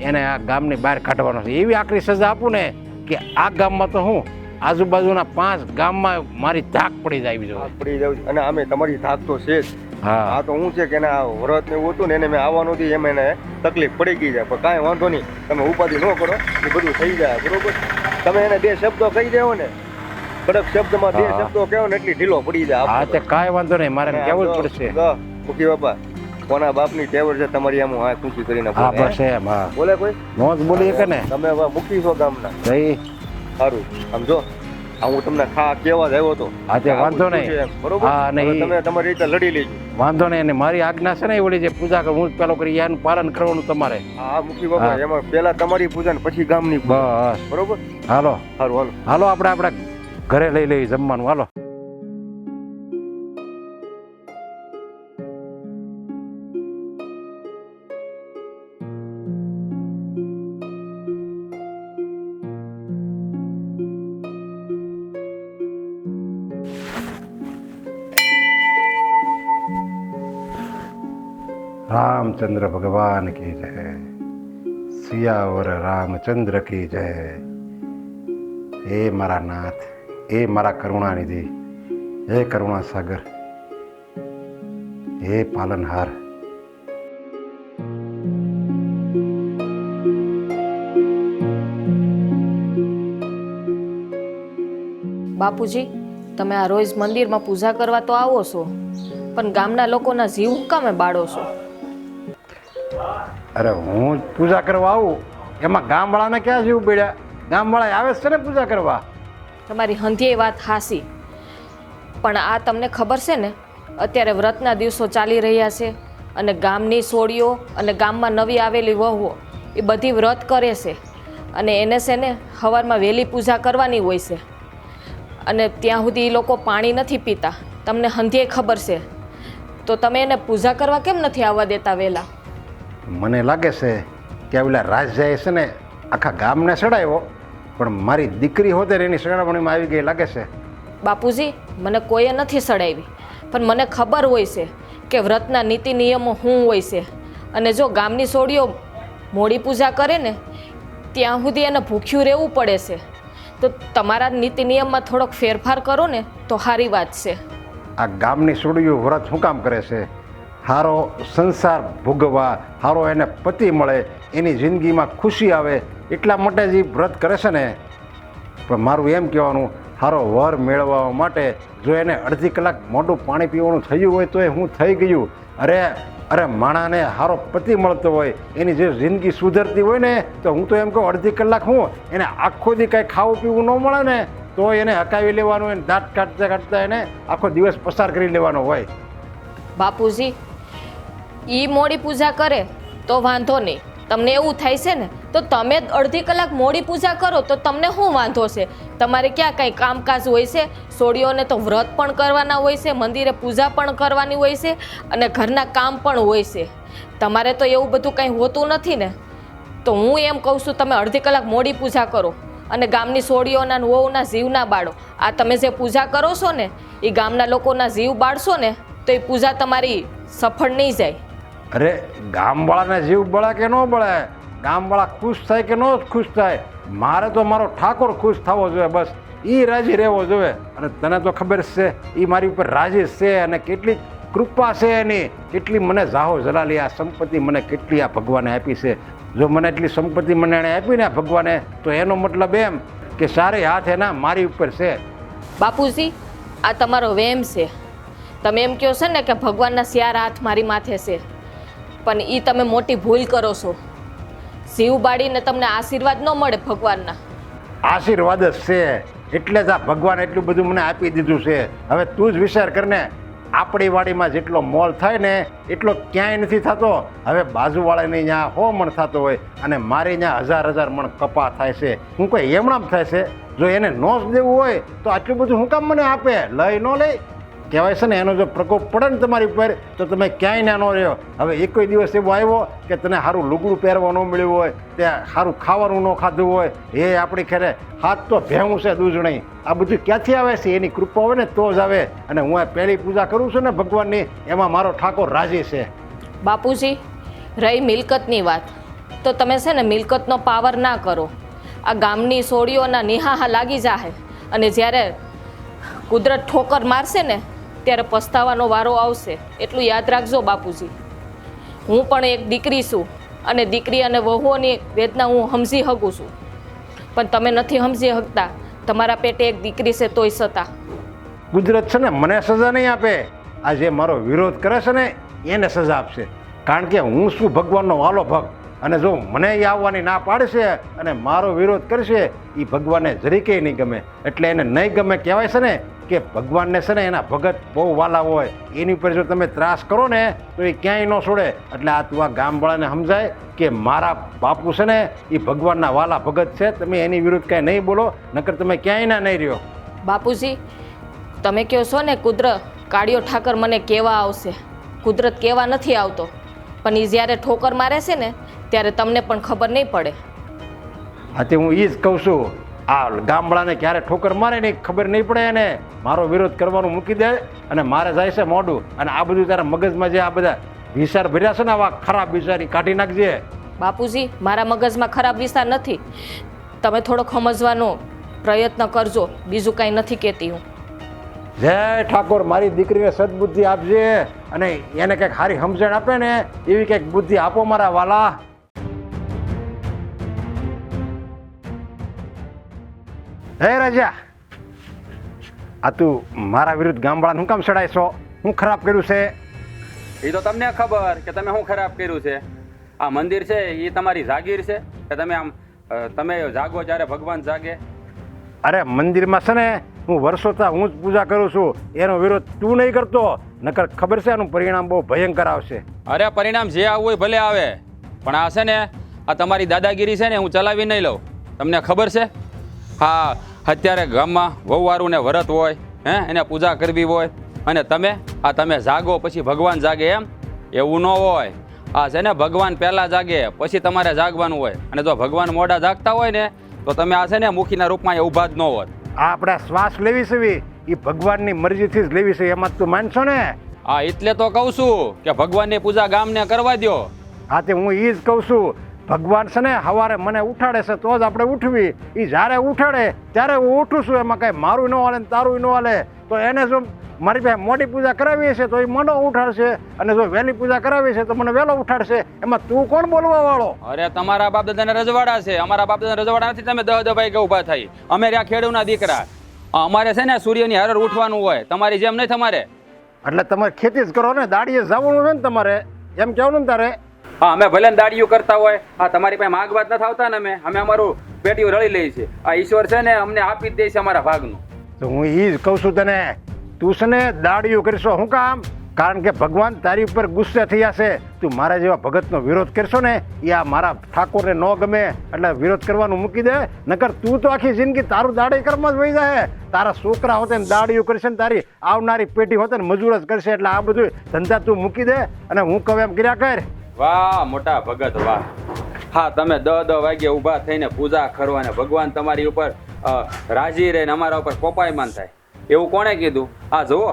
એને આ ગામની બહાર કાઢવાનો છે. એવી આકરી સજા આપું ને કે આ ગામમાં તો હું આજુબાજુના 5 ગામમાં મારી ધાક પડી જાય. પડી જાવ. અને આમે તમારી ધાક તો છે જ. હા, આ તો હું છે કે આ વ્રત ને એવું હતું ને એને મેં આવવાનું હતું, એમ એને તકલીફ પડી ગઈ છે. પણ કાંઈ વાંધો નહીં, તમે ઉપાધિ ન કરો, એ બધું થઈ જાય બરોબર. તમે એને 2 શબ્દો કહી દેવો ને, કડક શબ્દમાં 2 શબ્દો કહો ને એટલી ઢીલો પડી જાય. હા તે કાંઈ વાંધો નહીં, મારે કહેવું જ પડશે. મુખી બાપા, કોના બાપની ટેવર છે તમારી આમ હાથ ઊંચી કરીને હા બસ એમ. હા બોલે કોઈ નો જ બોલીએ કે ને તમે હવે મુખી છો ગામના. જઈ સારું આમ જો આ હું તમને કેવા જ આવ્યો હતો. હા તે વાંધો નહીં. બરોબર. હા હવે નહીં તમે તમારી રીતે લડી લેજો. વાંધો નહીં. અને મારી આજ્ઞા છે ને એ ઓલી જે પૂજા કરું હું જ પેલો કરી એનું પાલન કરવાનું તમારે. હા મુખી બાપા, એમાં પહેલા તમારી પૂજા ને પછી ગામની પૂજા. બસ બરોબર. હાલો સારું હાલો આપણે ઘરે લઈ લઈએ જમવાનું. હાલો. रामचंद्र भगवान की जय, सियावर रामचंद्र की जय. हे मारा नाथ, हे मारा करुणा निधि, हे करुणा सागर, हे पालनहार. બાપુજી, તમે આ રોજ મંદિરમાં પૂજા કરવા તો આવો છો, પણ ગામના લોકોના જીવ હું કામે બાળો છો? અરે હું પૂજા કરવા આવું એમાં ગામવાળાને ક્યાં જીવ પડ્યા? ગામવાળા આવે છે ને પૂજા કરવા. તમારી હંધીએ વાત હાસી, પણ આ તમને ખબર છે ને અત્યારે વ્રતના દિવસો ચાલી રહ્યા છે અને ગામની સોડીઓ અને ગામમાં નવી આવેલી વહુઓ એ બધી વ્રત કરે છે અને એને છે ને સવારમાં વહેલી પૂજા કરવાની હોય છે અને ત્યાં સુધી એ લોકો પાણી નથી પીતા. તમને હંધીએ ખબર છે, તો તમે એને પૂજા કરવા કેમ નથી આવવા દેતા વહેલા? મને લાગે છે કે ઓલા રાજ્યાએ છે ને આખા ગામને સડાવ્યો, પણ મારી દીકરી હોતે એની સડાવણીમાં આવી ગઈ લાગે છે. બાપુજી, મને કોઈએ નથી સડાવી, પણ મને ખબર હોય છે કે વ્રતના નીતિ નિયમો શું હોય છે અને જો ગામની સોડીઓ મોડી પૂજા કરે ને ત્યાં સુધી એને ભૂખ્યું રહેવું પડે છે. તો તમારા નીતિ નિયમમાં થોડોક ફેરફાર કરો ને તો સારી વાત છે. આ ગામની સોડીઓ વ્રત શું કામ કરે છે? સારો સંસાર ભોગવવા, સારો એને પતિ મળે, એની જિંદગીમાં ખુશી આવે એટલા માટે જ એ વ્રત કરે છે ને. પણ મારું એમ કહેવાનું, સારો વર મેળવવા માટે જો એને અડધી કલાક મોટું પાણી પીવાનું થયું હોય તો એ હું થઈ ગયું. અરે માણાને સારો પતિ મળતો હોય, એની જે જિંદગી સુધરતી હોય ને, તો હું તો એમ કહું અડધી કલાક હું એને આખો દી કાંઈ ખાવું પીવું ન મળે ને તો એને હકાવી લેવાનું, એને દાંત કાઢતા કાઢતા એને આખો દિવસ પસાર કરી લેવાનો હોય. બાપુજી, એ મોડી પૂજા કરે તો વાંધો નહીં, તમને એવું થાય છે ને તો તમે અડધી કલાક મોડી પૂજા કરો તો તમને શું વાંધો છે? તમારે ક્યાં કંઈ કામકાજ હોય છે? સોડીઓને તો વ્રત પણ કરવાના હોય છે, મંદિરે પૂજા પણ કરવાની હોય છે અને ઘરના કામ પણ હોય છે. તમારે તો એવું બધું કંઈ હોતું નથી ને. તો હું એમ કહું છું તમે અડધી કલાક મોડી પૂજા કરો અને ગામની સોડીઓના વહુના જીવ ના બાળો. આ તમે જે પૂજા કરો છો ને એ ગામના લોકોના જીવ બાળશો ને તો એ પૂજા તમારી સફળ નહીં જાય. અરે ગામવાળાને જીવ બળે કે ન બળે, ગામવાળા ખુશ થાય કે ન ખુશ થાય, મારે તો મારો ઠાકોર ખુશ થવો જોઈએ, બસ એ રાજી રહેવો જોઈએ. અને તને તો ખબર છે એ મારી ઉપર રાજી છે અને કેટલી કૃપા છે એની, કેટલી મને જાહો જલાલી આ સંપત્તિ મને કેટલી આ ભગવાને આપી છે. જો મને એટલી સંપત્તિ મને એણે આપી ને આ ભગવાને, તો એનો મતલબ એમ કે સારી હાથ એના મારી ઉપર છે. બાપુજી, આ તમારો વહેમ છે. તમે એમ કહો છો ને કે ભગવાનના 4 હાથ મારી માથે છે, પણ એ તમે મોટી ભૂલ કરો છો. જીવ બાળીને તમને આશીર્વાદ ન મળે ભગવાનના. આશીર્વાદ જ છે, એટલે જ આ ભગવાન એટલું બધું મને આપી દીધું છે. હવે તું જ વિચાર કરને, આપણી વાડીમાં જેટલો મોલ થાય ને એટલો ક્યાંય નથી થતો. હવે બાજુવાળાની ત્યાં 100 મણ થતો હોય અને મારી ત્યાં 1000 મણ કપા થાય છે. હું કોઈ એમણામ થાય છે? જો એને નો જ દેવું હોય તો આટલું બધું હું કામ મને આપે? લઈ ન લઈ કહેવાય છે ને, એનો જો પ્રકોપ પડે ને તમારી ઉપર તો તમે ક્યાંય ના ન રહ્યો. હવે એક કોઈ દિવસ એવો આવ્યો કે તને સારું લુગડું પહેરવા ન મળ્યું હોય, ત્યાં સારું ખાવાનું ન ખાધું હોય, એ આપણી ખેરે હાથ તો ભેવું છે દૂધ નહીં. આ બધું ક્યાંથી આવે છે? એની કૃપા હોય ને તો જ આવે. અને હું આ પહેલી પૂજા કરું છું ને ભગવાનની, એમાં મારો ઠાકોર રાજી છે. બાપુજી, રહી મિલકતની વાત, તો તમે છે ને મિલકતનો પાવર ના કરો. આ ગામની સોડીઓના નિહાહા લાગી જાહે અને જ્યારે કુદરત ઠોકર મારશે ને ત્યારે પસ્તાવાનો વારો આવશે. એટલું યાદ રાખજો બાપુજી. હું પણ એક દીકરી છું અને દીકરી અને વહુઓની વેદના હું સમજી શકું છું, પણ તમે નથી સમજી શકતા. તમારા પેટે એક દીકરી છે તોય છતાં કુદરત છે ને મને સજા નહીં આપે. આ જે મારો વિરોધ કરે છે ને એને સજા આપશે. કારણ કે હું છું ભગવાનનો વાલો ભક્ત, અને જો મને એ આવવાની ના પાડશે અને મારો વિરોધ કરશે એ ભગવાનને જરીકે નહીં ગમે. એટલે એને નહીં ગમે કહેવાય છે ને કે ભગવાનને છે ને એના ભગત બહુ વાલા હોય, એની ઉપર જો તમે ત્રાસ કરો ને તો એ ક્યાંય ન છોડે. એટલે આ તું આ ગામવાળાને સમજાય કે મારા બાપુ છે ને એ ભગવાનના વાલા ભગત છે. તમે એની વિરુદ્ધ કાંઈ નહીં બોલો, નકર તમે ક્યાંય ના નહીં રહ્યો. બાપુજી, તમે કહો છો ને કુદરત કાળિયો ઠાકર મને કહેવા આવશે. કુદરત કહેવા નથી આવતો, પણ એ જ્યારે ઠોકર મારે છે ને ત્યારે તમને પણ ખબર નહીં પડે. હા, તે હું એ જ કહું છું. આ ગામવાળાને ક્યારે ઠોકર મારે ને ખબર નહીં પડે એને. મારો વિરોધ કરવાનું મૂકી દે અને મારે જાય છે મોઢું. અને આ બધું તારા મગજમાં જે આ બધા વિચાર ભર્યા છે ને આવા ખરાબ વિચાર એ કાઢી નાખજે. બાપુજી, મારા મગજમાં ખરાબ વિચાર નથી. તમે થોડોક સમજવાનો પ્રયત્ન કરજો, બીજું કાંઈ નથી કહેતી હું. જય ઠાકોર, મારી દીકરીને સદબુદ્ધિ આપજે અને એને કંઈક સારી સમજણ આપે ને એવી કંઈક બુદ્ધિ આપો મારા વાલા. હે રાજા, આ તું મારા વિરુદ્ધ ગામવાળાને શું કામ ચડાય છો? હું ખરાબ કર્યું છે? એ તો તમને ખબર કે તમે શું ખરાબ કર્યું છે. આ મંદિર છે એ તમારી જાગીર છે કે તમે જાગો ત્યારે ભગવાન જાગે? અરે મંદિરમાં છે ને હું વર્ષોથી હું જ પૂજા કરું છું, એનો વિરોધ તું નહીં કરતો. નકર ખબર છે એનું પરિણામ બહુ ભયંકર આવશે. અરે પરિણામ જે આવવું હોય ભલે આવે, પણ આ છે ને આ તમારી દાદાગીરી છે ને હું ચલાવી નહીં લઉં. તમને ખબર છે? હા, અત્યારે ગામમાં વહુવારું ને વ્રત હોય, એને પૂજા કરવી હોય, અને તમે જાગો પછી ભગવાન જાગે એમ? એવું ન હોય. આ છે ને ભગવાન પહેલાં જાગે પછી તમારે જાગવાનું હોય. અને જો ભગવાન મોડા જાગતા હોય ને તો તમે આ છે ને મુખીના રૂપમાં ઊભા જ ન હોત. આ આપણે શ્વાસ લેવી છે એ ભગવાનની મરજીથી જ લેવી છે, એમાં તું માનશો ને? હા, એટલે તો કહું છું કે ભગવાનની પૂજા ગામને કરવા દો. હા, તે હું એ જ કહું છું. ભગવાન છે ને સવારે મને ઉઠાડે છે તો જ આપણે ઉઠવી. એ જ્યારે ઉઠાડે ત્યારે હું ઉઠું છું. એમાં કાંઈ મારું ન હાલે ને તારું ન હાલે. તો એને જો મારી પાસે મોડી પૂજા કરાવી છે તો એ મને ઉઠાડશે, અને જો વહેલી પૂજા કરાવી છે તો મને વહેલો ઉઠાડશે. એમાં તું કોણ બોલવા વાળો? અરે તમારા બાપ દાદાને રજવાડા છે, અમારા બાપ દાદાને રજવાડા નથી. તમે દહ ભાઈ કે ઊભા થઈ. અમે રહ્યા ખેડૂના દીકરા. અમારે છે ને સૂર્યની હારે ઉઠવાનું હોય, તમારી જેમ નહીં. તમારે એટલે તમારે ખેતી જ કરો ને, દાડીએ જવાનું છે ને તમારે, એમ કહેવાનું ને તારે? હા, અમે ભલે દાડીઓ કરતા હોય. હા, તમારી પાસે માગવા જ નથી આવતા ને. અમે અમારું પેટીઓ રળી લઈએ છીએ. આ ઈશ્વર છે ને અમને આપી જ દે છે અમારા ભાગનું. તો હું એ જ કહું છું તને, તું છે ને દાડીઓ કરશો. શું કામ? કારણ કે ભગવાન તારી ઉપર ગુસ્સે થયા છે. તું મારા જેવા ભગતનો વિરોધ કરશો ને એ આ મારા ઠાકોરને ન ગમે, એટલે વિરોધ કરવાનું મૂકી દે. નકર તું તો આખી જિંદગી તારું દાડી કર્મ જ વહી જાય. તારા છોકરા હોતે ને દાડીઓ કરશે ને તારી આવનારી પેઢી હોતે ને મજૂર જ કરશે. એટલે આ બધું ધંધા તું મૂકી દે અને હું કહું એમ કર્યા કર. વાહ મોટા ભગત વાહ. હા, તમે 10 વાગે ઊભા થઈને પૂજા કરો અને ભગવાન તમારી ઉપર રાજી રહે ને અમારા ઉપર કોપાયમાન થાય, એવું કોણે કીધું? આ જુઓ,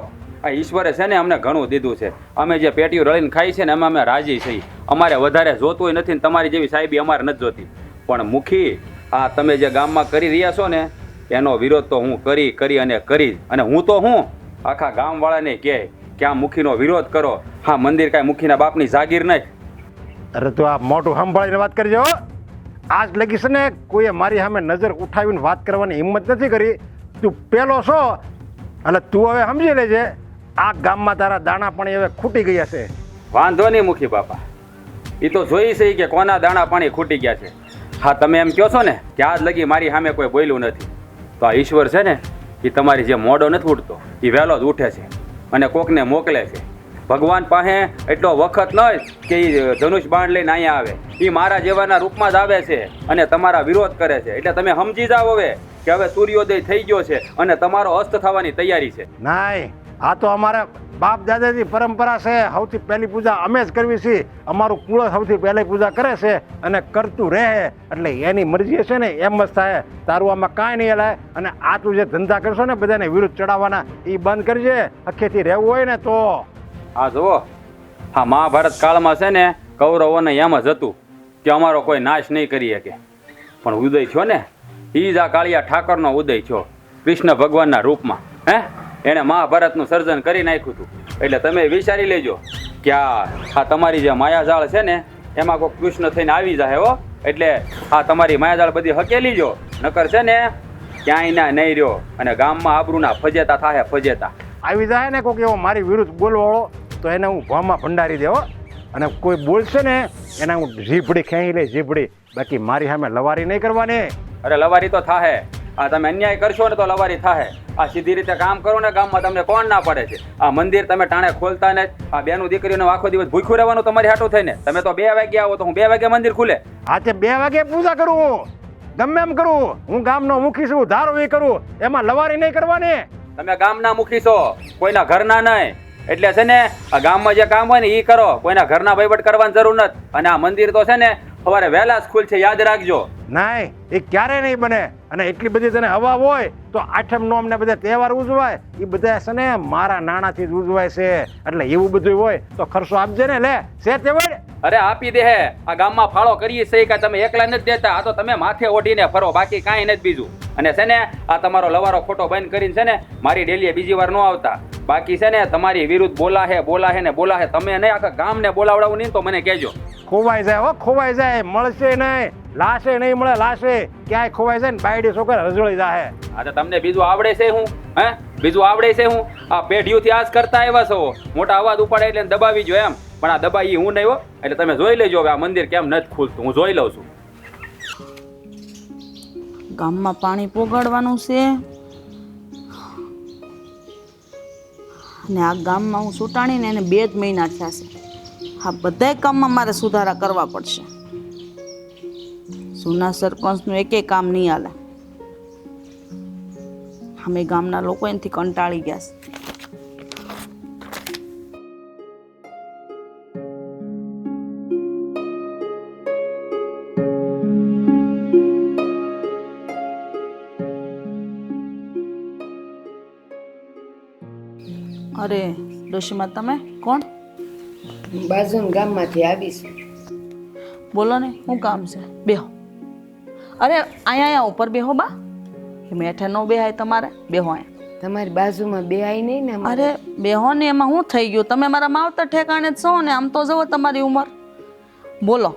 આ ઈશ્વરે છે ને અમને ઘણું દીધું છે. અમે જે પેટીઓ રળીને ખાઈ છે ને એમાં અમે રાજી છીએ. અમારે વધારે જોતું નથી ને તમારી જેવી સાહેબી અમારે નથી જોતી. પણ મુખી, આ તમે જે ગામમાં કરી રહ્યા છો ને એનો વિરોધ તો હું કરી અને હું તો આખા ગામવાળાને કહે કે આ મુખીનો વિરોધ કરો. હા, મંદિર કાંઈ મુખીના બાપની જાગીર નહીં. અરે તું આ મોટું સંભાળીને વાત કરજો. આજ લગી છે ને કોઈએ મારી સામે નજર ઉઠાવીને વાત કરવાની હિંમત નથી કરી. તું પેલો છો એટલે તું હવે સમજી લેજે, આ ગામમાં તારા દાણા પણ હવે ખૂટી ગયા છે. વાંધો નહીં મુખી બાપા, એ તો જોઈ છે કે કોના દાણા પાણી ખૂટી ગયા છે. હા, તમે એમ કહો છો ને કે આજ લગી મારી સામે કોઈ બોલ્યું નથી, તો આ ઈશ્વર છે ને એ તમારી જે મોઢો નથી ઉઠતો એ વહેલો જ ઉઠે છે અને કોકને મોકલે છે. ભગવાન પાસે એટલો વખત ન હોય કે એ ધનુષ બાણ લઈને અહીંયા આવે. એ મારા જેવાના રૂપમાં જ આવે છે અને તમારા વિરોધ કરે છે. એટલે તમે સમજી જાઓ હવે કે હવે સૂર્યોદય થઈ ગયો છે અને તમારો અસ્ત થવાની તૈયારી છે. નાય, આ તો અમારા બાપ દાદાની પરંપરા છે. સૌથી પહેલી પૂજા અમે જ કરવી છે. અમારું કુળ સૌથી પહેલી પૂજા કરે છે અને કરતું રહે. એટલે એની મરજી છે ને એમ જ થાય. તારું આમાં કાંઈ નહીં હલાય. અને આ તું જે ધંધા કરશો ને બધાને વિરુદ્ધ ચડાવવાના, એ બંધ કરજે. અખેથી રહેવું હોય ને તો. હા જુઓ, હા મહાભારત કાળમાં છે ને કૌરવોને એમ જ હતું કે અમારો કોઈ નાશ નહીં કરી શકે, પણ ઉદય થયો ને એ જ આ કાળિયા ઠાકરનો ઉદય થયો કૃષ્ણ ભગવાનના રૂપમાં. એણે મહાભારતનું સર્જન કરી નાખ્યું હતું. એટલે તમે વિચારી લેજો કે આ તમારી જે માયાજાળ છે ને એમાં કોઈ કૃષ્ણ થઈને આવી જાય હો. એટલે આ તમારી માયાજાળ બધી હકેલી જો, નકર છે ને ક્યાંય ના નહીં રહ્યો અને ગામમાં આબરૂના ફજેતા થાય ફજેતા. આવી જાય ને કોઈક એવો મારી વિરુદ્ધ બોલવાળો તો એને હું ભોમાં ભંડારી દેવો. અને કોઈ બોલશે ને એને હું જીભડી ખેંચી લઈ, જીભડી. બાકી મારી સામે લવારી નહીં કરવાની. અરે લવારી તો થાહે. આ તમે અન્યાય કરશો ને તો લવારી થાહે. આ સીધી રીતે કામ કરો ને ગામમાં તમને કોણ ના પડે છે. આ મંદિર તમે ટાણે ખોલતા ને આ બેનું દીકરીઓને આખો દિવસ ભૂખ્યું રહેવાનું તમારી હાટું થઈને. તમે તો 2 વાગે આવો તો હું 2 વાગે મંદિર ખુલે. આજે 2 વાગે પૂજા કરું, ગમે એમ કરું. હું ગામનો મુખી છું, ધારો એ કરું. એમાં લવારી નહીં કરવાની. તમે ગામના મુખી છો, કોઈના ઘરના નહીં. એટલે છે ને આ ગામમાં જે કામ હોય ને એ કરો, કોઈના ઘરના વહીવટ કરવાની જરૂર નથી. અને આ મંદિર તો છે ને સવારે વહેલા સ્કૂલ છે, યાદ રાખજો. નહીં, એ ક્યારે નહીં બને. અને એટલી બધી તને હવા હોય તો આઠમ નો અમને બધા તહેવાર ઉજવાય, એ બધા છે ને મારા નાણાથી જ ઉજવાય છે. એટલે એવું બધું હોય તો ખર્ચો આપજે ને. લે છે તે વડ. અરે આપી દે. આ ગામમાં ફાળો કરીએ છે કે તમે એકલા નથી દેતા. આ તો તમે માથે ઓઢીને ફરો, બાકી કાંઈ નથી બીજું. અને છે ને આ તમારો લવારો ખોટો બંધ કરીને છે ને મારી ડેલીએ બીજી વાર ન આવતા. બાકી છે ને તમારી વિરુદ્ધ બોલાહે ને બોલાહે. તમે નહીં આખા ગામને બોલાવડાવું નહીં તો મને કહેજો. ખોવાઈ જાય હો, ખોવાઈ જાય. મળશે નહીં, લાશે નહીં મળે, લાશે ક્યાંય ખોવાઈ જાય ને બાયડી છોકરા રજોળી જાય. આ તો તમને બીજું આવડે છે હું? બીજું આવડે છે હું? આ પેઢીઓથી આજ કરતા આવ્યા છો. મોટા અવાજ ઉપાડે એટલે દબાવી જો એમ, પણ આ દબાઈ હું નહીં હો. એટલે તમે જોઈ લેજો હવે આ મંદિર કેમ નથી ખુલતું. હું જોઈ લઉં છું. ગામમાં પાણી પોગાડવાનું છે અને આ ગામમાં હું સુટાણીને એને 2 જ મહિના થયા છે. આ બધાય કામમાં મારે સુધારા કરવા પડશે. જૂના સરપંચનું એકેય કામ નહીં હાલે. અમે ગામના લોકો એનાથી કંટાળી ગયા છે. અરે ડોશીમાં તમે કોણ? બાજુના ગામમાંથી આવીશ. બોલો ને, શું કામ છે? બેહો. અરે અહીંયા ઉપર બેહો બા. મેઠે ન બેહાય તમારે? બેહો અહીંયા. તમારી બાજુમાં બે આઈ નહીં ને? અરે બેહો ને, એમાં શું થઈ ગયું? તમે મારા માવતર ઠેકાણે જ છો ને. આમ તો જુઓ તમારી ઉંમર. બોલો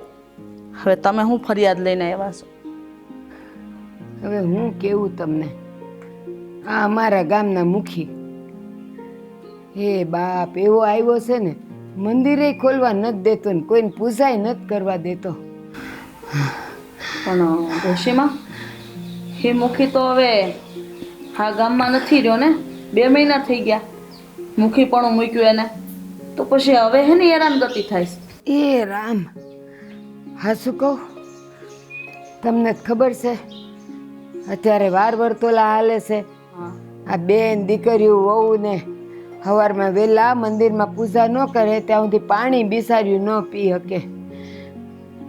હવે તમે શું ફરિયાદ લઈને આવ્યા છો? હવે હું કેવું તમને, આ અમારા ગામના મુખી હે બાપ એવો આવ્યો છે ને, મંદિરે ખોલવા નથી દેતો ને કોઈને પૂજાય નથી કરવા દેતો. પણ ડોશીમાં એ મુખી તો હવે આ ગામમાં નથી રહ્યો ને. 2 મહિના થઈ ગયા મુખી પણ મૂક્યું એને. તો પછી હવે એની હેરાનગતિ થાય છે. એ રામ, હા શું કહું તમને ખબર છે અત્યારે વાર વર્તોલા હાલે છે. આ બેન દીકરીઓ વહુ ને સવારમાં વહેલા મંદિરમાં પૂજા ન કરે ત્યાં સુધી પાણી બિસાર્યું ન પી શકે.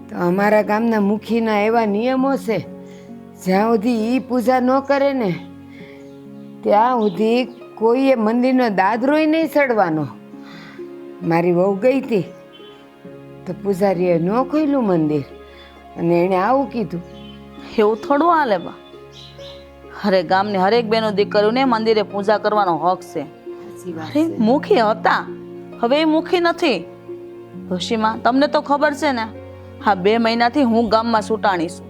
તો અમારા ગામના મુખીના એવા નિયમો છે, જ્યાં સુધી એ પૂજા ન કરે ને ત્યાં સુધી કોઈએ મંદિરનો દાદરોય નહીં ચડવાનો. મારી વહુ ગઈ હતી તો પૂજારીએ ન ખોલ્યું મંદિર અને એણે આવું કીધું. એવું થોડું હાલે બા. અરે ગામની હરેક બેનો દીકરીઓને મંદિરે પૂજા કરવાનો હક છે. અરે મુખી હતા, હવે એ મુખી નથી. ડોશીમાં તમને તો ખબર છે ને, હા 2 મહિનાથી હું ગામમાં સુટાણી છું.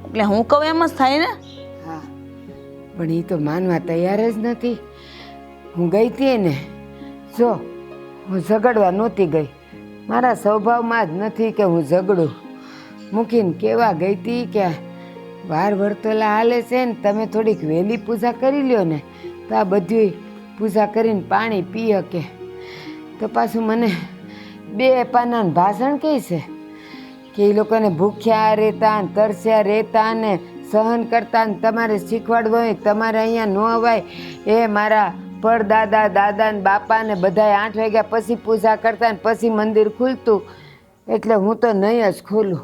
એટલે હું કહું એમ જ થાય ને. હા પણ એ તો માનવા તૈયાર જ નથી. હું ગઈ હતી ને, જો હું ઝઘડવા નહોતી ગઈ, મારા સ્વભાવમાં જ નથી કે હું ઝઘડું. મૂકીને કેવા ગઈ હતી કે વાર વર્તોલા હાલે છે ને તમે થોડીક વહેલી પૂજા કરી લ્યો ને તો આ બધી પૂજા કરીને પાણી પી શકે. તો પાછું મને 2 પાનાનું ભાષણ કહે છે કે એ લોકોને ભૂખ્યા રહેતા ને તરસ્યા રહેતા ને સહન કરતા ને તમારે શીખવાડવું હોય તમારે અહીંયા ન અવાય. એ મારા પરદાદા દાદા ને બાપા ને બધાય 8 વાગ્યા પછી પૂજા કરતા ને પછી મંદિર ખુલતું, એટલે હું તો નહીં જ ખોલું.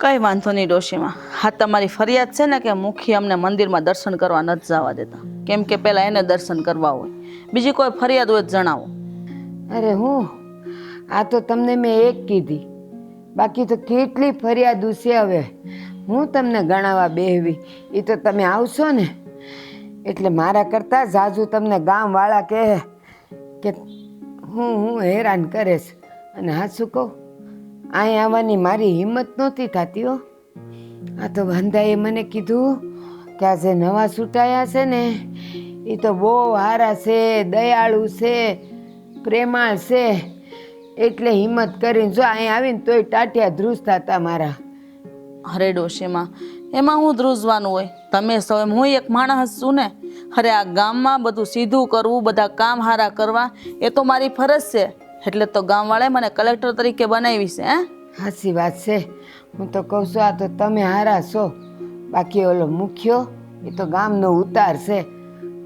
કઈ વાંધો નહીં ડોશીમાં. હા, તમારી ફરિયાદ છે ને કે મુખી અમને મંદિરમાં દર્શન કરવા નથી જવા દેતા, કેમ કે પહેલાં એને દર્શન કરવા હોય. બીજી કોઈ ફરિયાદ હોય તો જણાવો. અરે હું આ તો તમને મેં એક કીધી, બાકી તો કેટલી ફરિયાદ છે. હવે હું તમને ગણાવવા બેહવી, એ તો તમે આવશો ને એટલે મારા કરતાં ઝાઝુ તમને ગામવાળા કહે કે હું હેરાન કરે છે. અને હાચું કહું, અહીં આવવાની મારી હિંમત નહોતી થતી હો. આ તો વાંધાએ મને કીધું કે આ જે નવા છૂટાયા છે ને એ તો બહુ સારા છે, દયાળુ છે, પ્રેમાળ છે, એટલે હિંમત કરીને જો અહીં આવીને તોય ટાટિયા ધ્રુજતા હતા મારા. અરે ડોશીમાં, એમાં હું ધ્રુજવાનું હોય? તમે સૌ એમ હું એક માણસ છું ને. અરે આ ગામમાં બધું સીધું કરવું, બધા કામ હારા કરવા એ તો મારી ફરજ છે. એટલે તો ગામવાળાએ મને કલેક્ટર તરીકે બનાવી છે. સાચી વાત છે. હું તો કહું છું આ તો તમે હારા છો, બાકી ઓલો મુખ્યો એ તો ગામનો ઉતાર છે.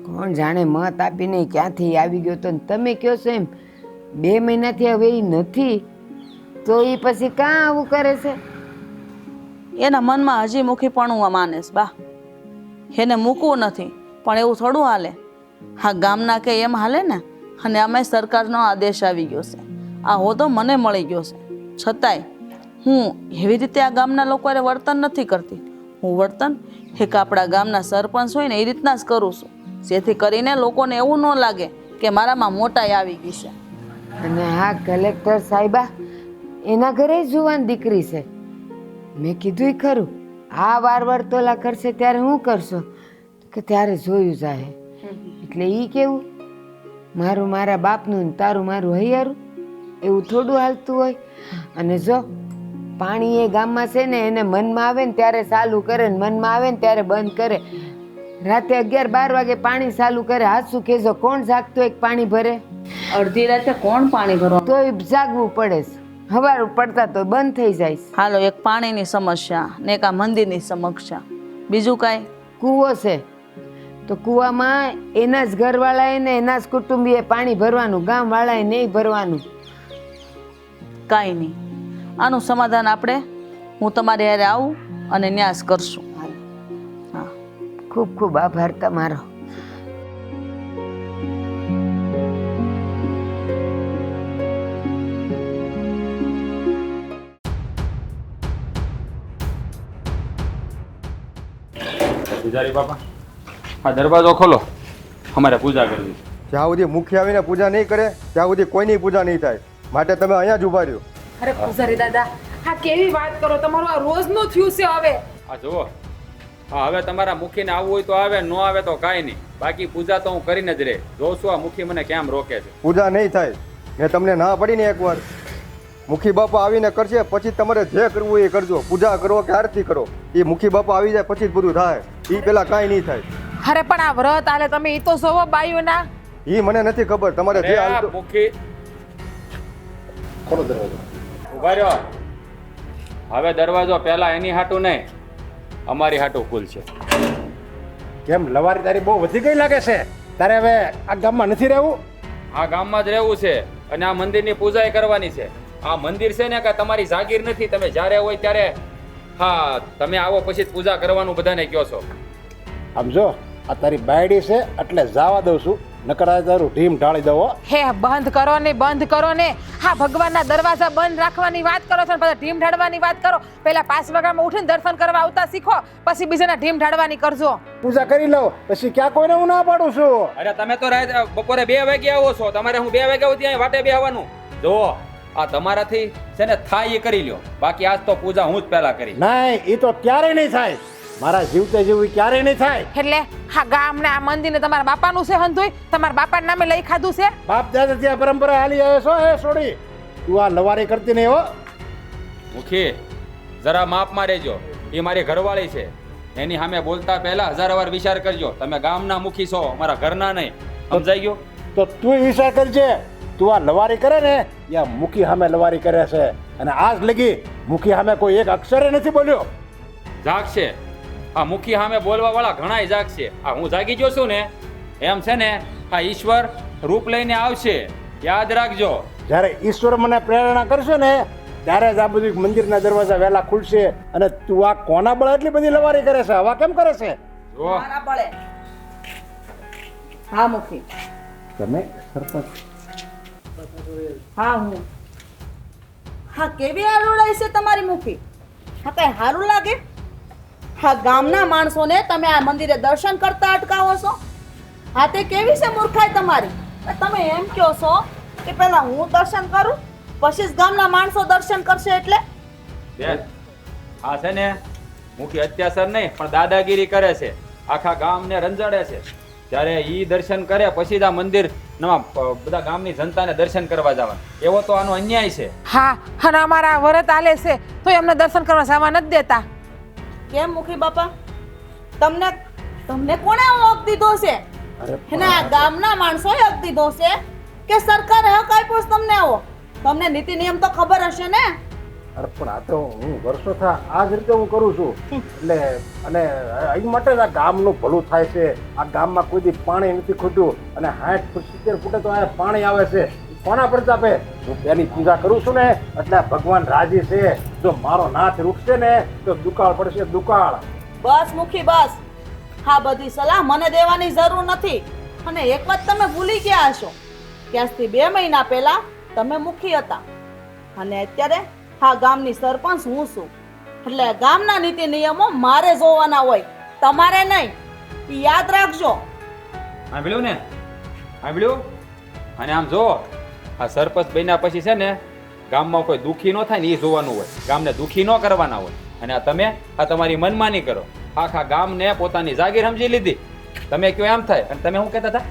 કોણ જાણે મત આપીને ક્યાંથી આવી ગયો તો. તમે કહો છો એમ 2 મહિનાથી હવે એ નથી તો એ પછી કાં આવું કરે છે? એના મનમાં હજી મુખીપણું માને છે બા. એને મૂકવું નથી, પણ એવું થોડું હાલે. હા, ગામના કે એમ હાલે ને. અને આમાં સરકારનો આદેશ આવી ગયો છે, આ હોદ્દો મને મળી ગયો છે. છતાંય હું એવી રીતે આ ગામના લોકોને વર્તન નથી કરતી. હું વર્તન એક આપણા ગામના સરપંચ હોય ને એ રીતના જ કરું છું, જેથી કરીને લોકોને એવું ન લાગે કે મારામાં મોટાઈ આવી ગઈ છે. અને હા, કલેક્ટર સાહેબા એના ઘરે જુવાન દીકરી છે. મેં કીધું ખરું આ વાર તોલા કરશે ત્યારે હું કરશો કે ત્યારે જોયું જાય. એટલે એ કેવું મારું મારા બાપનું ને તારું મારું હૈયારું એવું થોડું હાલતું હોય. અને જો પાણી એ ગામમાં છે ને એને મનમાં આવે ને ત્યારે ચાલુ કરે ને મનમાં આવે ને ત્યારે બંધ કરે. રાતે 11-12 વાગે પાણી ચાલુ કરે. હાચું કહેજો, કોણ જાગતું એક પાણી ભરે? અડધી રાતે કોણ પાણી ભરવાનું? તોય જાગવું પડે છે. હવાર પડતા તો બંધ થઈ જાય છે. હાલો, એક પાણીની સમસ્યા ને એક આ મંદિરની સમસ્યા, બીજું કાંઈ? કૂવો છે તો કૂવામાં એના જ ઘરવાળાએ ને એના જ કુટુંબીએ પાણી ભરવાનું, ગામવાળાએ નહીં ભરવાનું. કાંઈ નહીં, આનું સમાધાન આપણે હું તમારી હારે આવું અને ન્યાસ કરશું. હા, ખૂબ ખૂબ આભાર તમારો. પૂજારી બાપા, આ દરવાજો ખોલો, અમારે પૂજા કરવી. જ્યાં સુધી મુખી આવીને પૂજા નહીં કરે ત્યાં સુધી કોઈની પૂજા નહીં થાય, માટે તમે અહીંયા જ ઉભા રહ્યો. અરે પૂજારી દાદા, હા કેવી વાત કરો, તમારું આ રોજનું થયું છે હવે. આ જુઓ, હા હવે તમારા મુખીને આવવું હોય તો આવે, ન આવે તો કાંઈ નહીં. બાકી પૂજા તો હું કરીને જ રહે. જોશું આ મુખી મને કેમ રોકે છે. પૂજા નહીં થાય. મેં તમને ના પડીને એકવાર. મુખી બાપા આવીને કરશે પછી તમારે જે કરવું એ કરજો. પૂજા કરો કે આરતી કરો, એ મુખી બાપા આવી જાય પછી જ બધું થાય. એ પેલા કાંઈ નહીં થાય. અરે પણ આ વ્રત આલે તમે એ તો જોવો બાયુના. એ મને નથી ખબર. તમારે જે અરે આ હાલતું મુખી ખોલો દરવાજો. ઉભા રહ્યો. હવે દરવાજો પહેલા એની હાટું નહીં, અમારી હાટું ખુલશે. કેમ લવારી તારી બહુ વધી ગઈ લાગે છે? તારે હવે આ ગામમાં નથી રહેવું? આ ગામમાં જ રહેવું છે અને આ મંદિરની પૂજા કરવાની છે. આ મંદિર છે ને કે તમારી જાગીર નથી. તમે જ્યારે હોય ત્યારે હા તમે આવો પછી જ પૂજા કરવાનું બધાને કહો છો. આમ જો આ તારી બાયડી છે એટલે જવા દઉં છું, નકર આ તારું ઢીમ ઢાળી દઉં હો. હે બંધ કરો ને, બંધ કરો ને. હા, ભગવાનના દરવાજા બંધ રાખવાની વાત કરો છો ને પછી ઢીમ ઢાળવાની વાત કરો. પહેલા 5 વાગ્યામાં ઉઠીને દર્શન કરવા આવતા શીખો, પછી બીજાના ઢીમ ઢાળવાની કરજો. પૂજા કરી લઉં પછી ક્યાં કોઈને હું ના પાડું છું. અરે તમે તો બપોરે 2 વાગે આવો છો, તમારે હું 2 વાગે આવું ત્યાં વાટે બેહવાનું. જો આ તમારાથી છે ને થાય એ કરી લ્યો, બાકી આજ તો પૂજા હું જ પહેલા કરી. નહીં, એ તો ક્યારેય નહીં થાય. મારા જીવતે જેવું ક્યારેય નહીં થાય. એટલે હા ગામને આ મંદિરને તમારા બાપાનું છે હંધુય તમારા બાપાના નામે લઈ ખાધું છે બાપ દાદાથી આ પરંપરા હાલી આવે છો એ છોડી તું આ લવારી કરતી નહીં હો. મુખી જરા માપમાં રહેજો. એ મારી ઘરવાળી છે. એની સામે બોલતા પહેલા 1000 વાર વિચાર કરજો. તમે ગામના મુખી છો, મારા ઘરના નહીં. સમજાઈ ગયું? તો તું વિચાર કરજે. તું આ લવારી કરે ને યા મુખી સામે લવારી કરે છે અને આજ લગી મુખી સામે કોઈ એક અક્ષરે નથી બોલ્યો. જાગશે. આ મુખી સામે બોલવા વાળા ઘણાય જાગશે. આ હું જાગી ગયો છું ને એમ છે ને, આ ઈશ્વર રૂપ લઈને આવશે. યાદ રાખજો. જ્યારે ઈશ્વર મને પ્રેરણા કરશે ને ત્યારે જ આ બધું મંદિરના દરવાજા વહેલા ખુલશે. અને તું આ કોના બળ એટલી બધી લવારી કરે છે? હવા કેમ કરે છે? જો મારા બળે. હા મુખી. તમે સરપંચ? હા હું. હા કેવી આરોડાઈ છે તમારી મુખી? હા કઈ સારું લાગે? હા ગામના માણસોને તમે આ મંદિરે દર્શન કરતા અટકાવો છો? હા તે કેવી છે મૂર્ખાઈ તમારી? તમે એમ કહો છો કે પહેલા હું દર્શન કરું પછી જ ગામના માણસો દર્શન કરશે એટલે? બેન, આ છે ને મુખી અત્યાચાર નહીં પણ દાદાગીરી કરે છે. આખા ગામને રંજાડે છે. જ્યારે ઈ દર્શન કરે પછી જ આ મંદિર બધા ગામની જનતાને દર્શન કરવા જવાનું. એવો તો આનો અન્યાય છે. હા અને અમારા વરત આલે છે તો એમને દર્શન કરવા જવા નથી દેતા. કેમ મુખી બાપા? તમને કોણે હક દીધો છે? અને આ ગામના માણસોએ હક દીધો છે કે સરકારે હક આપ્યો છે તમને? આવો તમને નીતિ નિયમ તો ખબર હશે ને? અરે પણ આ તો હું વર્ષોથી આ જ રીતે હું કરું છું. એટલે અને અહીં માટે જ આ ગામનું ભલું થાય છે. આ ગામમાં કોઈ દી પાણી નથી ખૂટ્યું અને 60 ફૂટ 70 ફૂટે તો આ પાણી આવે છે. કોના પ્રતાપે? હું તેની પૂજા કરું છું ને એટલે ભગવાન રાજી છે. જો મારો નાથ રૂકશે ને તો દુકાળ પડશે, દુકાળ. બસ મુખી બસ. હા બધી સલાહ મને દેવાની જરૂર નથી. અને એક વાત તમે ભૂલી ગયા હશો કે આજથી 2 મહિના પહેલા તમે મુખી હતા અને અત્યારે હા ગામની સરપંચ હું છું. એટલે ગામના નીતિ નિયમો મારે જોવાના હોય, તમારે નહીં. ઈ યાદ રાખજો. સાંભળ્યું ને? સાંભળ્યું? અને આમ જો આ સરપંચ બન્યા પછી છે ને ગામમાં કોઈ દુઃખી ન થાય ને એ જોવાનું હોય. ગામને દુઃખી ન કરવાના હોય. અને આ તમે આ તમારી મનમાની કરો. આખા ગામને પોતાની જાગીર સમજી લીધી. તમે કયો એમ થાય. અને તમે શું કહેતા હતા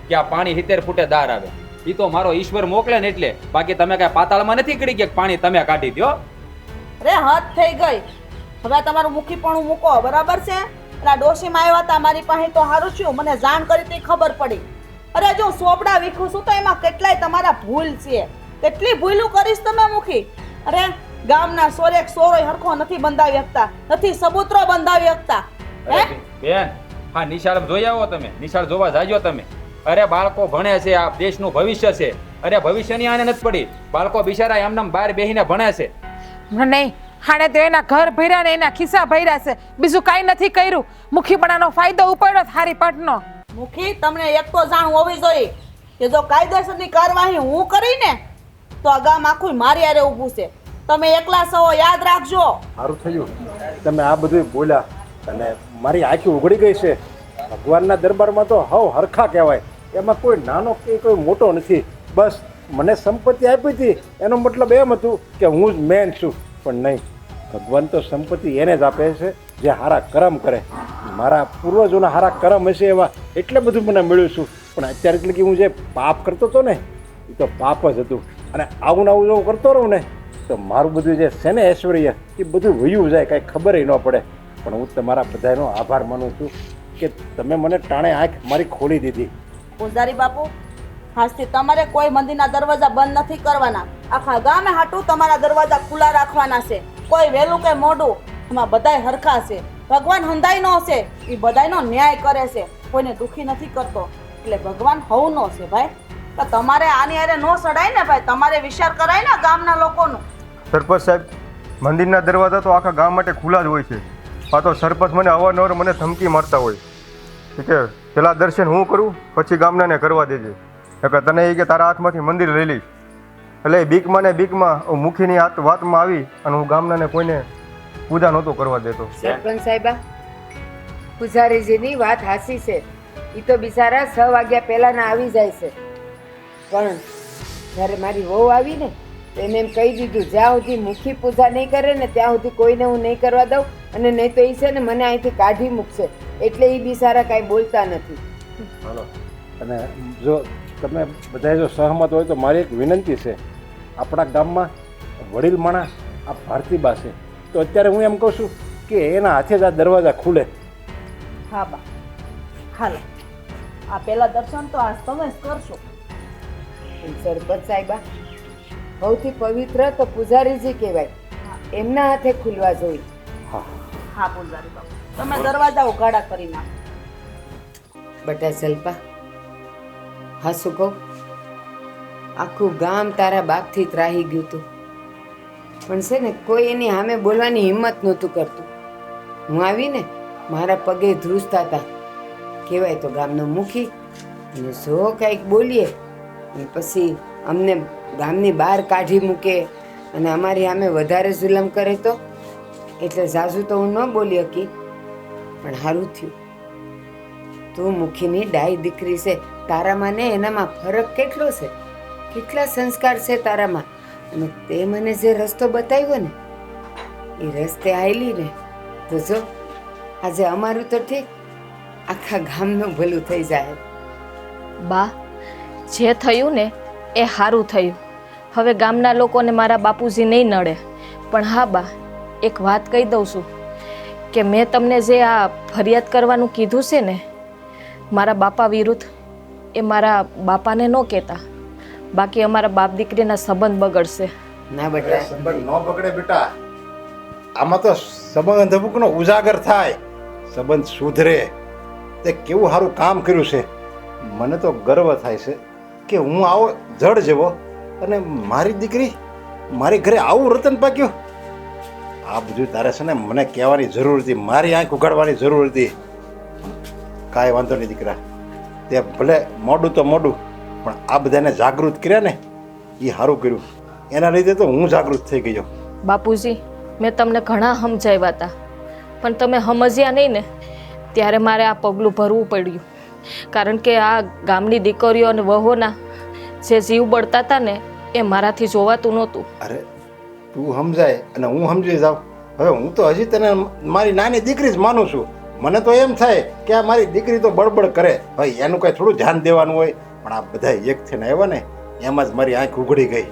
કે આ પાણી 70 ફૂટે દાર આવે? એ તો મારો ઈશ્વર મોકલે ને એટલે. બાકી તમે કઈ પાતાળમાં નથી કરી કે પાણી તમે કાઢી દો. અરે હદ થઈ ગઈ. હવે આ તમારું મુખીપણું મૂકો, બરાબર છે? આ ડોશીમાં આવ્યા હતા મારી પાસે તો સારું થયું મને જાણ કરી તે ખબર પડી. અરે જો સોપડા વીખું છું તો એમાં કેટલાય તમારા ભૂલ છે. કેટલી ભૂલું કરીશ તમે મુખી? અરે ગામના સોરેક સોરોય હરખો નથી બંધાવી શકતા, નથી સબૂતરો બંધાવી શકતા. હે બેન, હા નિશાળ જોઈ આવો તમે. નિશાળ જોવા જાજો તમે. અરે બાળકો ભણે છે. આ દેશનું ભવિષ્ય છે. અરે ભવિષ્યની આને નથી પડી. બાળકો બિચારા એમને બહાર બેસીને ભણે છે. નહીં હાણે તો એના ઘર ભર્યા ને એના ખિસ્સા ભર્યા છે, બીજું કાંઈ નથી કર્યું. મુખીપણાનો ફાયદો ઉપાડ્યો થારી પટનો. મુખી તમને એક તો જાણ હોવી જોઈએ કે જો કાયદેસરની કાર્યવાહી હું કરીને તો આ ગામ આખું મારી હારે ઊભું છે. તમે એકલા છો, યાદ રાખજો. સારું થયું તમે આ બધું બોલ્યા અને મારી આંખી ઉઘડી ગઈ છે. ભગવાનના દરબારમાં તો હવ હરખા કહેવાય. એમાં કોઈ નાનો કે કોઈ મોટો નથી. બસ મને સંપત્તિ આપી હતી એનો મતલબ એમ હતું કે હું જ મેન છું. પણ નહીં, ભગવાન તો સંપત્તિ એને જ આપે છે જે સારા કર્મ કરે. મારા પૂર્વજોના સારા કર્મ હશે એવા એટલે બધું મને મળ્યું છું. પણ અત્યારે એટલે કે હું જે પાપ કરતો હતો ને એ તો પાપ જ હતું. અને આવું ને આવું જો કરતો રહું ને તો મારું બધું જે છે ને ઐશ્વર્ય એ બધું વયું જાય, કાંઈ ખબર ન પડે. પણ હું તમારા બધાનો આભાર માનું છું કે તમે મને ટાણે આંખ મારી ખોલી દીધી. પૂજારી બાપુ, આજથી તમારે કોઈ મંદિરના દરવાજા બંધ નથી કરવાના. આખા ગામે હાટું તમારા દરવાજા ખુલ્લા રાખવાના છે. કોઈ વહેલું કે મોડું એમાં બધાય હરખા છે. ભગવાન હંધાઈનો છે, એ બધાયનો ન્યાય કરે છે, કોઈને દુઃખી નથી કરતો. એટલે ભગવાન હવનો છે ભાઈ. તો તમારે આની હારે નો સડાય ને ભાઈ, તમારે વિચાર કરાય ને ગામના લોકોનું. સરપંચ સાહેબ, મંદિરના દરવાજા તો આખા ગામ માટે ખુલ્લા જ હોય છે. આ તો સરપંચ મને અવારનવાર મને ધમકી મારતા હોય કે પેલા દર્શન હું કરું પછી ગામનાને કરવા દેજે. કે તને એ કે તારા હાથમાંથી મંદિર લઈ લઈશ. એટલે બીકમાં ને બીકમાં હું મુખીની વાતમાં આવી અને હું ગામનાને કોઈને પૂજા નહોતો કરવા દેતો. સરપંચ સાહેબા, પૂજારીજીની વાત હાચી છે. એ તો બિચારા 6 વાગ્યા પહેલાના આવી જાય છે. પણ જ્યારે મારી વહુ આવી ને એને એમ કહી દીધું જ્યાં સુધી મુખી પૂજા નહીં કરે ને ત્યાં સુધી કોઈને હું નહીં કરવા દઉં, અને નહીં તો એ છે ને મને અહીંથી કાઢી મૂકશે. એટલે એ બિચારા કાંઈ બોલતા નથી. હાલો. અને જો તમે બધા જો સહમત હોય તો મારી એક વિનંતી છે. આપણા ગામમાં વડીલ માણસ આ ભારતીબા છે, તો અત્યારે હું એમ કહું છું કે એના હાથે જ આ દરવાજા ખુલે. હા બા, હાલો આ પેલા દર્શન તો આજ તમે જ કરશો. પણ સરપંચ સાહેબા, સૌથી પવિત્ર તો પૂજારીજી કહેવાય, એમના હાથે ખુલવા જોઈએ. હા પૂજારી બાપુ, તમે દરવાજા ઉઘાડા કરી નાખો. બટા સલ્પા, હા શું કહું, આખું ગામ તારા બાપથી ત્રાહી ગયું હતું, પણ છે ને કોઈ એની સામે બોલવાની હિંમત નહોતું કરતું. હું આવીને મારા પગે ધ્રુજતા હતા. કહેવાય તો ગામનો મુખી, અને જો કાંઈક બોલીએ અને પછી અમને ગામની બહાર કાઢી મૂકે અને અમારી સામે વધારે જુલમ કરે તો. એટલે ઝાઝુ તો હું ન બોલી શકી, પણ સારું થયું તું મુખીની ડાઈ દીકરી છે. તારામાં ને એનામાં ફરક કેટલો છે, કેટલા સંસ્કાર છે તારામાં. અને તે મને જે રસ્તો બતાવ્યો ને એ રસ્તે આવેલી ને તો જો આજે અમારું તો ઠીક, આખા ગામનું ભલું થઈ જાય. બા, જે થયું ને એ સારું થયું. હવે ગામના લોકોને મારા બાપુજી નહીં નડે. પણ હા બા, એક વાત કહી દઉં છું કે મેં તમને જે આ ફરિયાદ કરવાનું કીધું છે ને મારા બાપા વિરુદ્ધ, એ મારા બાપાને ન કહેતા, બાકી અમારા બાપ દીકરીના સંબંધ બગડશે. ના બેટા, સંબંધ ન બગડે બેટા, આમાં તો સંબંધ અમુકનો ઉજાગર થાય, સંબંધ સુધરે. તે કેવું સારું કામ કર્યું છે. મને તો ગર્વ થાય છે કે હું આવો જડ જેવો અને મારી દીકરી મારી ઘરે આવું રતન પાક્યું. આ બધું તારે છે ને મને કહેવાની જરૂર હતી, મારી આંખ ઉગાડવાની જરૂર હતી. કાંઈ વાંધો નહીં દીકરા, તે ભલે મોડું તો મોડું, પણ આ બધાને જાગૃત કર્યા ને એ સારું કર્યું. એના લીધે તો હું જાગૃત થઈ ગયો. બાપુજી, મેં તમને ઘણા સમજાવ્યા હતા, પણ તમે સમજ્યા નહીં ને, ત્યારે મારે આ પગલું ભરવું પડ્યું. કારણ કે આ ગામની દીકરીઓ અને વહુના જે જીવ બળતા હતા ને એ મારાથી જોવાતું નહોતું. અરે તું સમજાય અને હું સમજી જાઉં. હવે હું તો હજી તને મારી નાની દીકરી જ માનું છું. મને તો એમ થાય કે આ મારી દીકરી તો બળબડ કરે, ભાઈ એનું કાંઈ થોડું ધ્યાન દેવાનું હોય. પણ આ બધા એક થઈને આવ્યા ને એમાં જ મારી આંખ ઉઘડી ગઈ.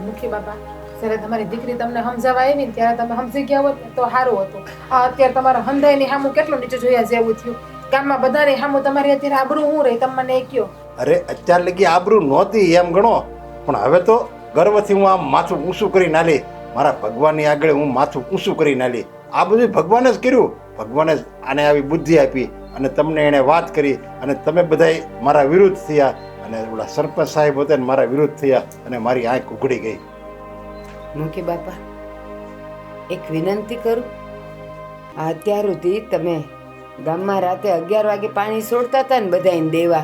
મુખી બાપા, જ્યારે તમારી દીકરી તમને સમજાવવા આવી ને ત્યારે તમે સમજી ગયા હોત ને તો સારું હતું. આ અત્યારે તમારા હંધાઈની સામું કેટલું નીચે જોયા જેવું થયું. ગામમાં બધાની સામું તમારી અત્યારે આબરૂ હું રહી, તમે મને એ કહો. અરે અત્યાર લગી આબરૂ નહોતી એમ ગણો, પણ હવે તો ગર્વથી હું આમ માથું ઊંચું કરી નાલી. મારા ભગવાનની આગળ હું માથું ઊંચું કરી નાલી. આ બધું ભગવાને જ કર્યું. ભગવાને જ આને આવી બુદ્ધિ આપી અને તમને એણે વાત કરી અને તમે બધાય મારા વિરુદ્ધ થયા અને ઓલા સરપંચ સાહેબ હતા ને મારા વિરુદ્ધ થયા અને મારી આંખ ઉઘડી ગઈ. મુખી બાપા, એક વિનંતી કરું. આ અત્યાર સુધી તમે ગામમાં રાતે 11 વાગે પાણી છોડતા હતા ને બધાને દેવા,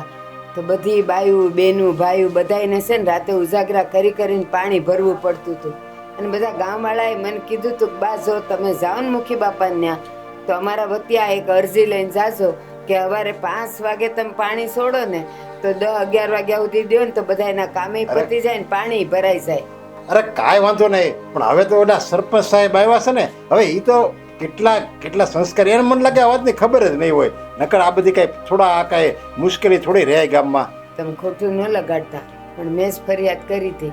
તો બધી બાયું બેનું ભાઈઓ બધાને છે ને રાતે ઉજાગરા કરી કરીને પાણી ભરવું પડતું હતું. અને બધા ગામવાળાએ મને કીધું હતું કે બા જો તમે જાઓ ને મુખી બાપાને ત્યાં તો અમારા વતી આ એક અરજી લઈને જાજો કે સવારે 5 વાગે તમે પાણી છોડો ને તો 10-11 વાગ્યા સુધી દો ને તો બધા એના કામે પતી જાય ને પાણી ભરાઈ જાય. અરે કાંઈ વાંધો નહીં, પણ હવે તો ઓલા સરપંચ સાહેબ આવ્યા છે ને, હવે એ તો કેટલા સંસ્કાર, એને મને લાગે આ વાતની ખબર જ નહીં હોય. નકર આ બધી કાંઈ થોડા આ કાંઈ મુશ્કેલી થોડી રહે ગામમાં. તમે ખોટું ન લગાડતા, પણ મેં જ ફરિયાદ કરી હતી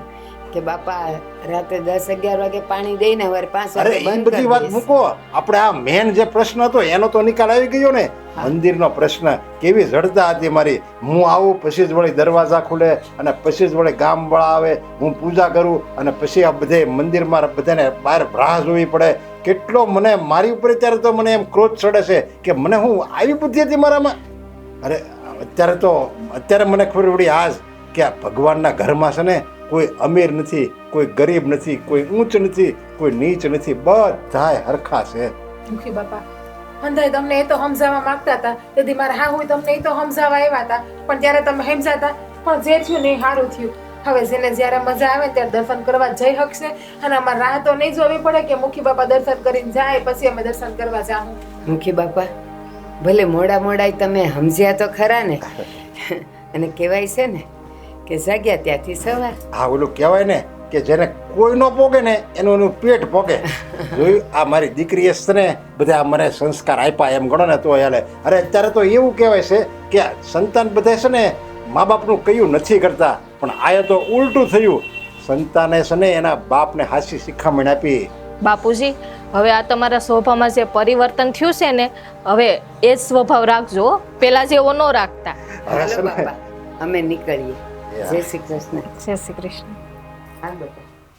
કે બાપા રાતે 10-11 વાગે પાણી દઈને સવારે 5 અરે વાગે એ બંધ બધી કરી વાત દઈશ. મૂકો. આપણે આ મેન જે પ્રશ્ન હતો એનો તો નિકાલ આવી ગયો ને. મંદિરનો પ્રશ્ન કેવી જડતા હતી મારી. હું આવું પછી જ વળી દરવાજા ખુલે અને પછી જ વળી ગામવાળા આવે, હું પૂજા કરું અને પછી આ બધે મંદિરમાં બધાને બહાર રાહ જોવી પડે. કેટલો મને મારી ઉપર અત્યારે તો મને એમ ક્રોધ ચડે છે કે મને હું આવી બુદ્ધિ હતી મારામાં. અરે અત્યારે મને ખબર પડી આજ કે આ ભગવાનના ઘરમાં છે ને કોઈ અમીર નથી, કોઈ ગરીબ નથી, કોઈ ઊંચ નથી, કોઈ નીચ નથી, બધાય હરખા છે. મુખી બાપા, હંધાઈ તમને એ તો સમજાવવા માંગતા હતા, તેથી મારા હા હોય તમને એ તો સમજાવવા આવ્યા હતા, પણ ત્યારે તમે સમજાતા. પણ જે થયું ને એ સારું થયું. હવે જેને જ્યારે મજા આવે ત્યારે દર્શન કરવા જઈ શકશે અને અમારે રાહ તો નહીં જોવી પડે કે મુખી બાપા દર્શન કરીને જાય પછી અમે દર્શન કરવા જાઉં. મુખી બાપા, ભલે મોડા તમે સમજ્યા તો ખરા ને. અને કહેવાય છે ને કે જાગ્યા ત્યાંથી સવાર. હા ઓલું કહેવાય ને કે જેને કોઈ ન પોગે ને એનું પેટ પોગે. જોયું આ મારી દીકરીએ છે ને બધા મને સંસ્કાર આપ્યા એમ ગણો ને તો હાલે. અરે અત્યારે તો એવું કહેવાય છે કે સંતાન બધા છે ને મા બાપનું કયું નથી કરતા, પણ આ તો ઉલટું થયું. સંતાને છે ને એના બાપને હાસી શિખામણ આપી. બાપુજી, હવે આ તમારા સ્વભાવમાં જે પરિવર્તન થયું છે ને, હવે એ જ સ્વભાવ રાખજો હો. પેલા જેવો ન રાખતા. હવે છે હાલો ને બાપા, અમે નીકળીએ. જય શ્રી કૃષ્ણ. જય શ્રી કૃષ્ણ. હા બેટા.